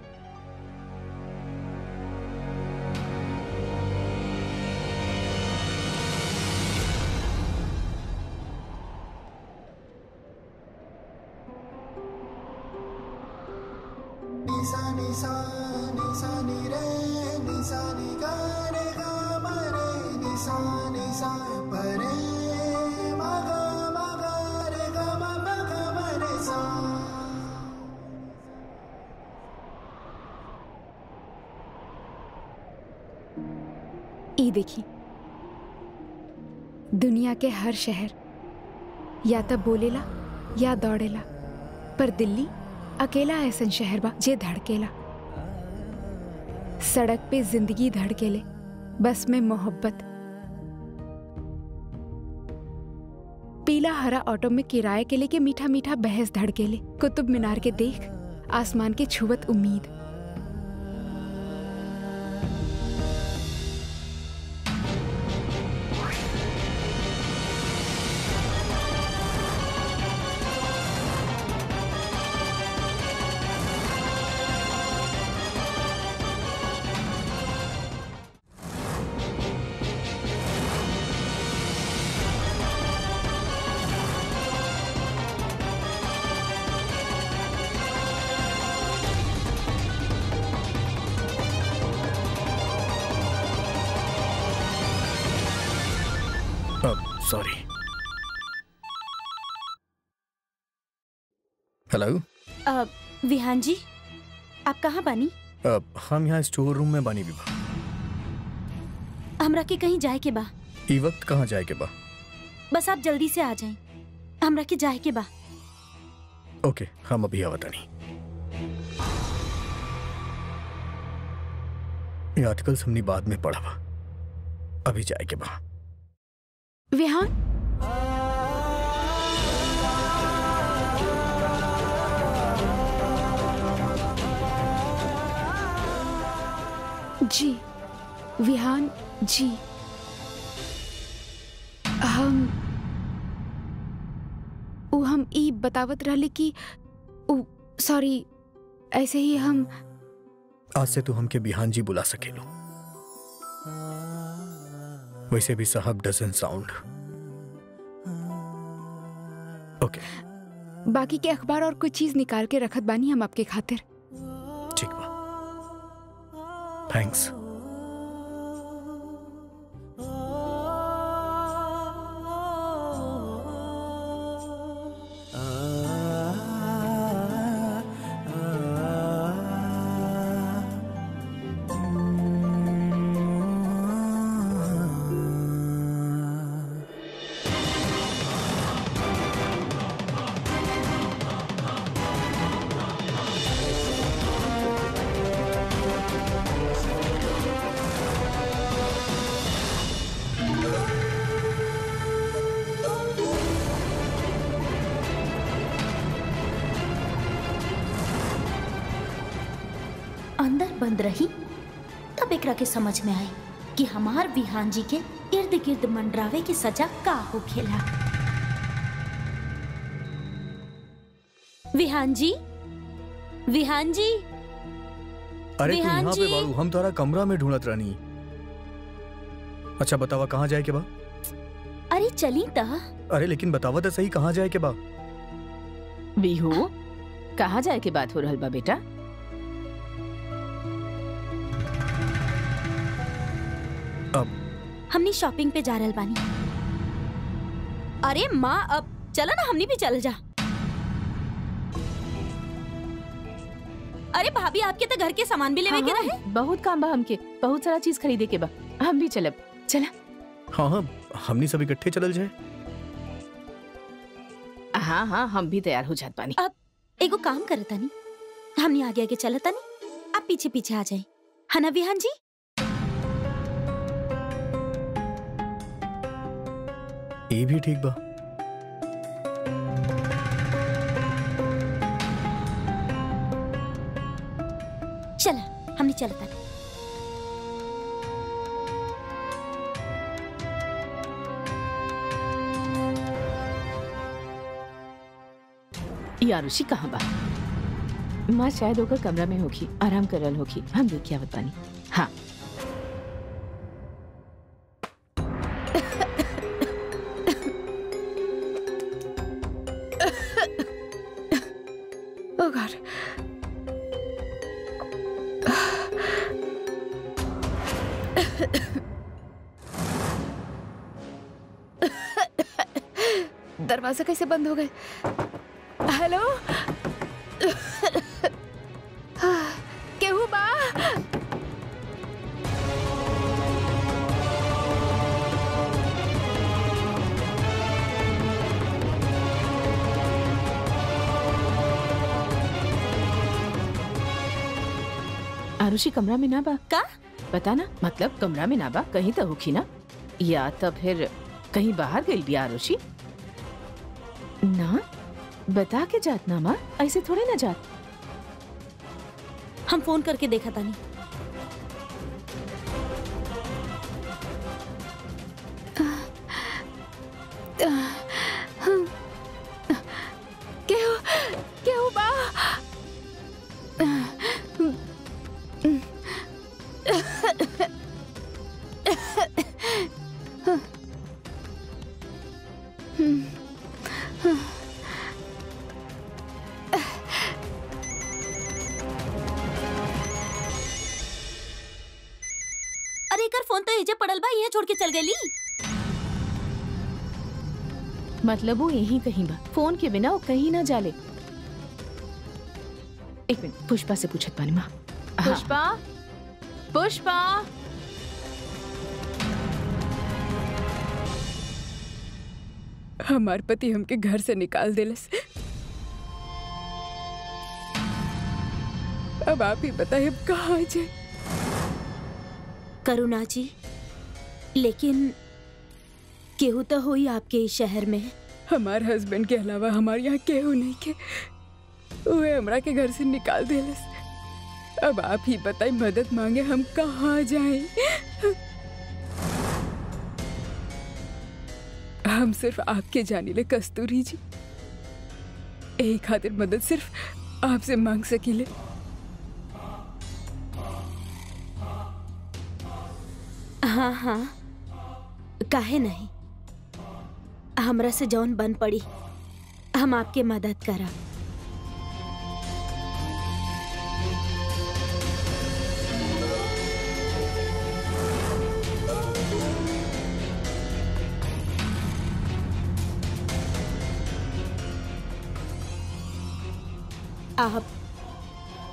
ई देखी, दुनिया के हर शहर या तो बोलेला या दौड़ेला, पर दिल्ली अकेला ऐसा शहर बा जे धड़केला। सड़क पे जिंदगी धड़केले, बस में मोहब्बत। पीला हरा ऑटो में किराए के लेके मीठा मीठा बहस धड़केले। कुतुब मीनार के देख, आसमान के छुवत उम्मीद। सॉरी। हेलो विहान जी, आप कहाँ बानी? हम यहाँ स्टोर रूम में बानी विभा। हमरा के कहीं जाए के बा। ई वक्त कहाँ जाए के बा? बस आप जल्दी से आ जाएं। हमरा के जाए के बा। ओके, हम अभी आवत नहीं। ये आर्टिकल हमने बाद में पढ़ा बा, अभी जाए के बा। विहान, जी विहान जी, हम ई बतावत रहले कि सॉरी, ऐसे ही हम आज से तू हमके बिहान जी बुला सकेलो। वैसे भी साहब डजंट साउंड ओके। बाकी के अखबार और कोई चीज निकाल के रखत बानी हम आपके खातिर। ठीक बा, थैंक्स। अंदर बंद रही तब एकरा के समझ में आई कि हमार विहान जी के इर्द गिर्द मंडरावे की सजा का होखेला। विहान जी, विहान जी, अरे तू विहान यहाँ पे जी। बाड़ू, हम तारा कमरा में ढूंढत रहनी। अच्छा बतावा कहाँ जाए के बा? अरे चली ता। अरे लेकिन बतावा तो सही, कहाँ जाए के बा? बिहू, कहाँ जाए के बात हो रहल बा बेटा? हमनी शॉपिंग पे जा रहल बानी। अरे माँ, अब चला ना, हमनी भी चल जा। अरे भाभी, आपके तो घर के सामान भी लेवे के रहे। बहुत काम बा हमके, बहुत सारा चीज खरीदे के बा। हम भी चलब, चला। हाँ हाँ, हमनी सब इकट्ठे चलल जाए। हाँ हाँ, हम भी तैयार हो जात बानी। अब एगो काम करता नी, हमनी आगे आगे चलता नी, आप पीछे पीछे आ जाए। है ना विहान जी? ये भी ठीक बा। चला, हमने चलता नी। ये आरुषि कहाँ बा? माँ शायद होकर कमरा में होगी, आराम कर रहल होगी। हम देख के आवत बानी। हाँ Oh God. दरवाजा कैसे बंद हो गए? हेलो, केहू बा? आरुषि कमरा में ना बा का? पता ना, मतलब कमरा में ना बा, कहीं तो होखी ना, या तो फिर कहीं बाहर गई भी आरुषि। ना बता के जात ना माँ, ऐसे थोड़े ना जात। हम फोन करके देखा था नहीं। केहू बा? अरे कर फोन तो एजे पड़ल बा, यहाँ छोड़ के चल गई। मतलब वो यहीं कहीं बा, फोन के बिना वो कहीं ना जाले। एक मिनट, पुष्पा से पूछत पानी माँ। पुष्पा, पुष्पा। हमार पति हमके घर से निकाल देलस। अब आप ही बताइए अब कहाँ जाए। करुणा जी, लेकिन केहू तो हुई आपके इस शहर में। हमार हस्बैंड के अलावा हमारे यहाँ केहू नहीं के, वे हमरा के घर से निकाल देलस। अब आप ही बताइए, मदद मांगे हम कहाँ जाएं? हम सिर्फ आपके जानिले कस्तूरी जी, यही खातिर मदद सिर्फ आपसे मांग सकीले। हाँ हाँ, काहे नहीं, हमरा से जौन बन पड़ी हम आपके मदद करा। आप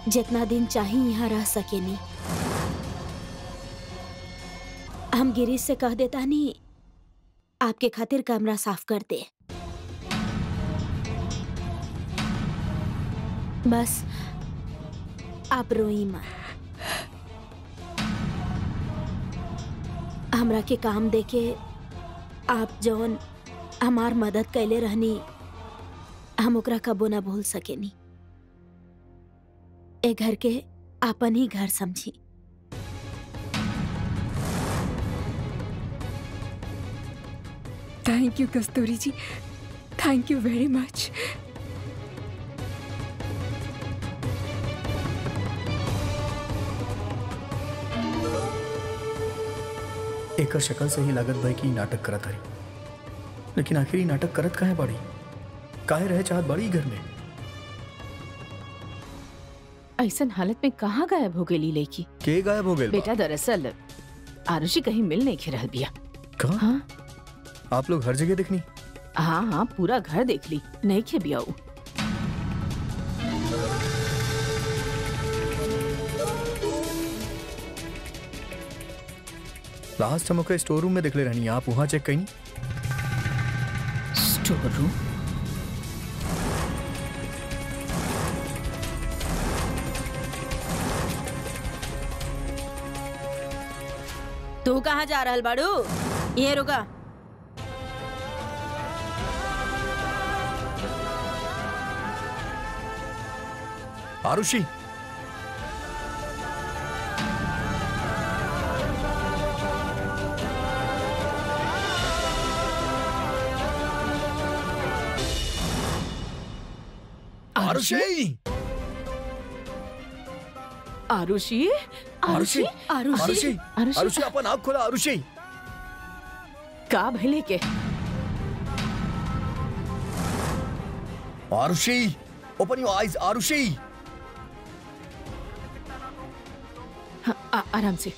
जितना दिन चाहे यहाँ रह सकेनी। हम गिरीश से कह देता नहीं आपके खातिर कमरा साफ कर दे। बस आप रोई मत। हमरा के काम देके आप जौन हमार मदद कैले रहनी, हम ओकरा कबो ना भूल सकेनी। ए घर के आपन ही घर समझी। थैंक यू कस्तूरी जी, थैंक यू वेरी मच। एकर शक्ल से ही लागत भाई की नाटक करत हरी, लेकिन आखिर ही नाटक करत काहे बाड़ी? काहे रहे चाहत बाड़ी घर में? ऐसन हालत में कहाँ गायब हो गई लड़की? के गायब हो गए? बेटा दरअसल आरुषि कहीं मिल नहीं खे रहल बिया। कहाँ? हाँ आप लोग हर जगह देखनी? हाँ हाँ, पूरा घर देख ली, नहीं खे बिया ऊ। लास्ट हम ओके स्टोर रूम में देखले रहनी, आप वहाँ चेक कहीं? Store room? तू कहाँ जा रहल बाड़ू? ये रुका। आरुषि, आरुषि, आरुषि, आरुषि, आरुषि, आरुषि, आरुषि, अपन आँख खोला आरुषि। का भले के? Arushi, open your eyes Arushi. हाँ, आराम से।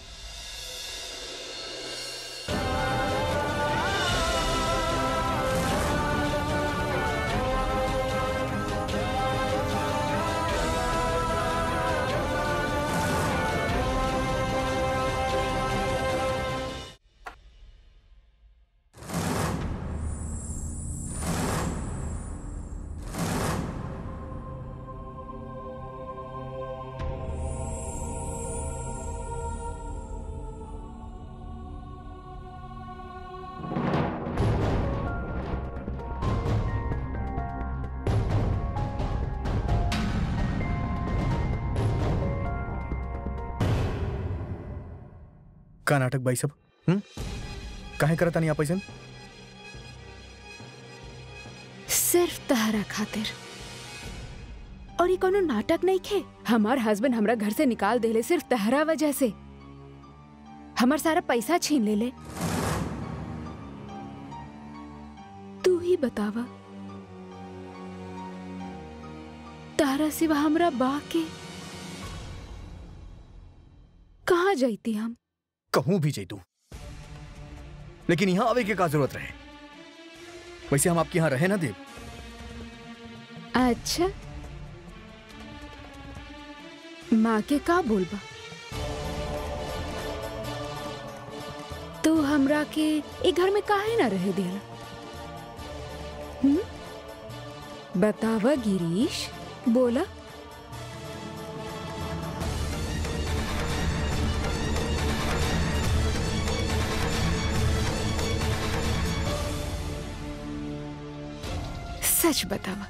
का नाटक भाई सब? काहे करता नहीं आप ऐसे? सिर्फ तहरा खातिर। और ये कोनो नाटक नहीं खे। हमार हस्बैंड हमरा घर से निकाल देले सिर्फ तहरा वजह से। हमार सारा पैसा छीन ले। तू ही बतावा, तारा सिवा हमरा बा के कहाँ जाती हम? कहूं भी जैतू, लेकिन यहां आवे के का जरूरत रहे? वैसे हम आपके यहाँ रहे ना देव। अच्छा, माँ के का बोलबा? तू हमरा के ए घर में काहे ना रहे दिला? बतावा गिरीश, बोला। सच बतावा,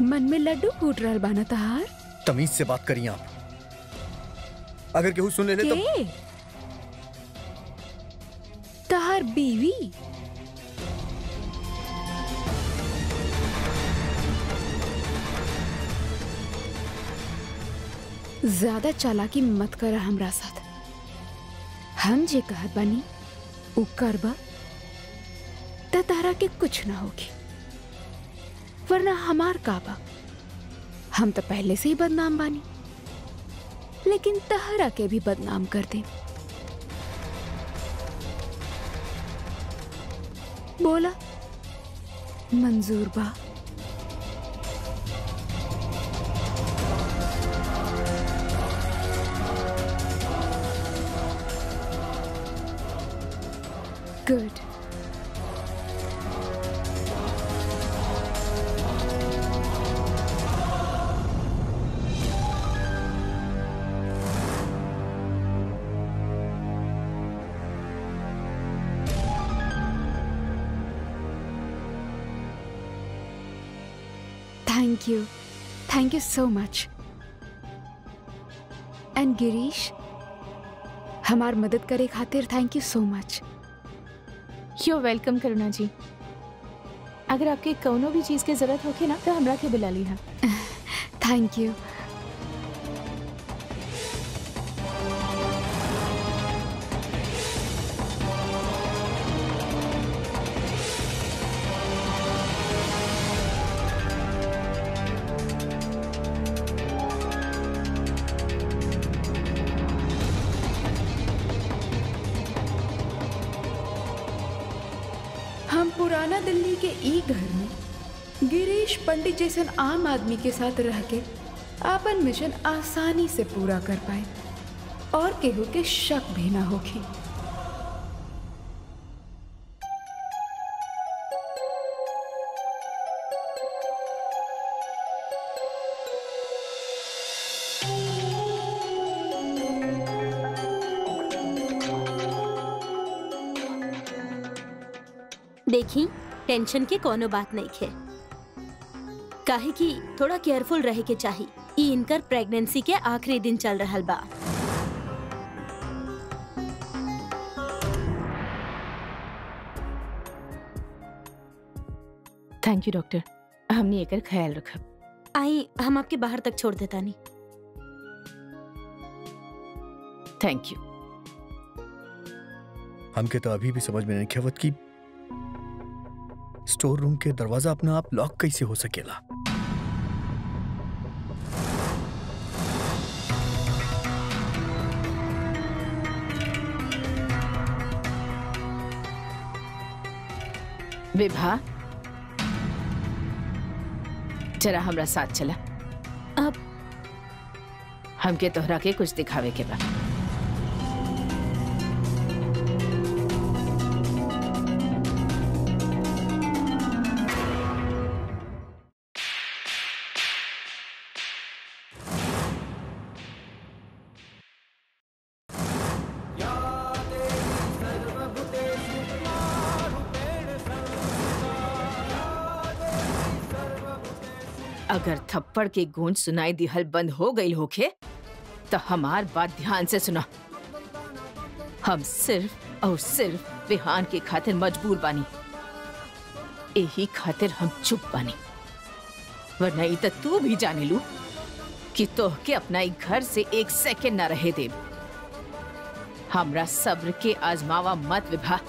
मन में लड्डू फूट रहल बाना तहार? तमीज से बात करिए आप। अगर केहू सुन ले तो के? तहार बीवी? ज्यादा चालाकी मत करा हमरा साथ। हम जे कहत बानी उ करबा त तारा के कुछ ना होगी, वरना हमार काबा। हम तो पहले से ही बदनाम बानी, लेकिन तहरा के भी बदनाम कर दे। बोला, मंजूर बा? Good. Thank you so much. And Girish, हमार मदद करे खातिर thank you so much. You welcome करुणा जी। अगर आपके कौनो भी चीज की जरूरत होगी ना तो हमरा के बुला ली है। Thank you. हम पुराना दिल्ली के ई घर में गिरीश पंडित जैसन आम आदमी के साथ रह के आपन मिशन आसानी से पूरा कर पाए और केहू के शक भी ना होगी। देखी, टेंशन के कोनो बात नहीं है, काहे कि थोड़ा केयरफुल रहे के चाहिए। ई इनकर प्रेगनेंसी के आखिरी दिन चल रहल बा। थैंक यू डॉक्टर, हमने एकर ख्याल रखब। आई, हम आपके बाहर तक छोड़ देता नहीं। Thank you. हमके तो अभी भी समझ में नहीं आवत कि स्टोर रूम के दरवाजा अपना आप लॉक कैसे हो सकेला। विभा, जरा हमरा साथ चला। अब हमके तोहरा के कुछ दिखावे के बा। अगर थप्पड़ के गूंज सुनाई दिहल बंद हो गई होखे तो हमार बात ध्यान से सुना। हम सिर्फ और सिर्फ विहान के खातिर मजबूर बानी, यही खातिर हम चुप बानी। वरना ई तो तू भी जाने लू कि तोहके अपना ई घर से एक सेकंड ना रहे देव। हमरा सब्र के आजमावा मत विभा।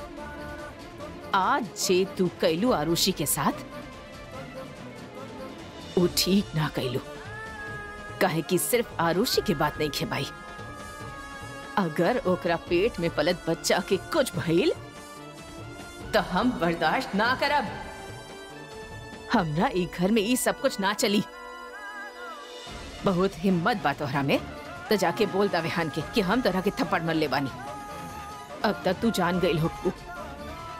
आज जे तू कैलू आरुषि के साथ वो ठीक ना कैलू, काहे कि सिर्फ आरुषि के बात नहीं खेबाई। अगर ओकरा पेट में पलत बच्चा के कुछ भइल तो तो हम बर्दाश्त ना करब। हमरा ई घर में ई सब कुछ ना चली। बहुत हिम्मत बा तोहरा में, तो जाके बोल दा विहान के कि हम तोहरा के थप्पड़ मर ले बानी। अब तक तू जान गई हो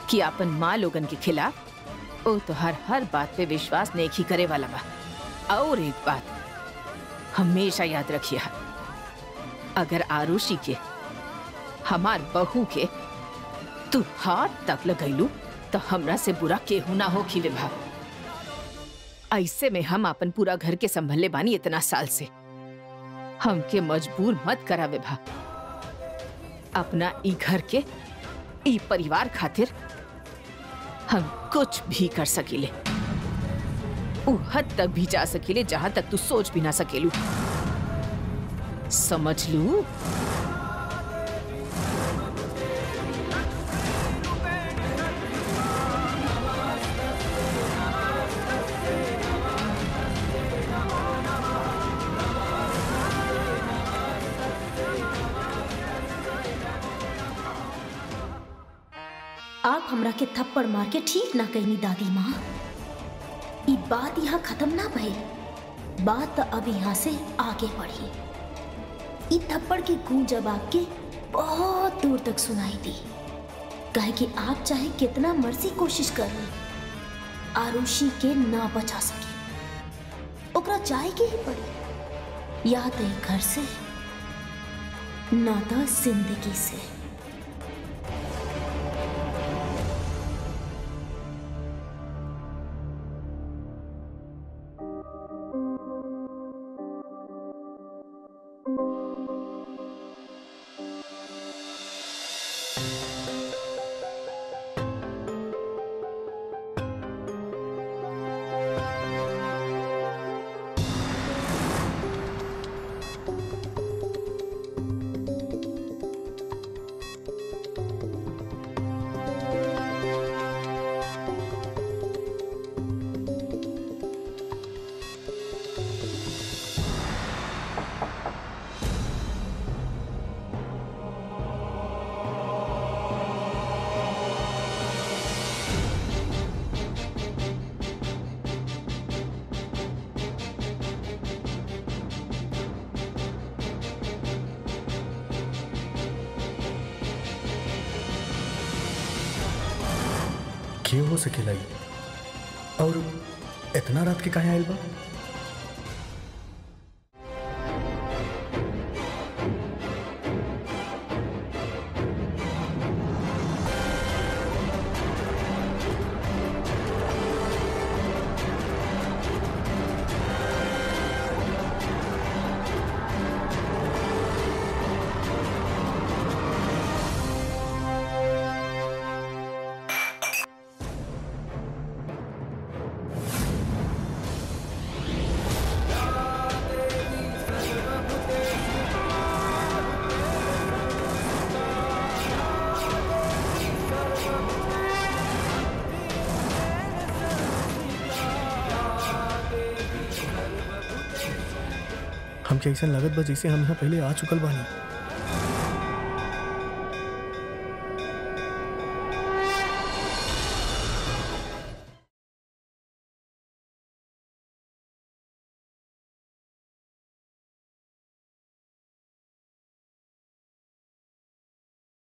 कि अपन माँ लोगन के खिलाफ ओ तो हर बात पे विश्वास नहीं ही करे वाला बा। और एक बात हमेशा याद रखिए, अगर आरुषि के हमार बहू के तू हाथ तक लगैलू तो हमरा से बुरा केहू ना हो कि विभा। ऐसे में हम अपन पूरा घर के संभले बानी इतना साल से। हमके मजबूर मत करा विभा। अपना ई घर के ई परिवार खातिर हम कुछ भी कर सकीले, उ हद तक भी जा सकीले जहां तक तू सोच भी ना सकेलू। समझ लू? आप हमरा के थप्पड़ मार के ठीक ना कहनी दादी माँ। ई बात यहाँ खत्म ना भइल, बात तो अब यहाँ से आगे बढ़ी। ई थप्पड़ की गूंज अब आपके बहुत दूर तक सुनाई दी। कहे कि आप चाहे कितना मर्जी कोशिश कर ली, आरुषि के ना बचा सके। ओकरा जाए के ही पड़ी, या तो घर से ना तो जिंदगी से। क्यों हो सकेला ई? और इतना रात के काहे आइल बा? हमके ऐसा लागत बा जैसे हम यहाँ पहले आ चुकल बानी।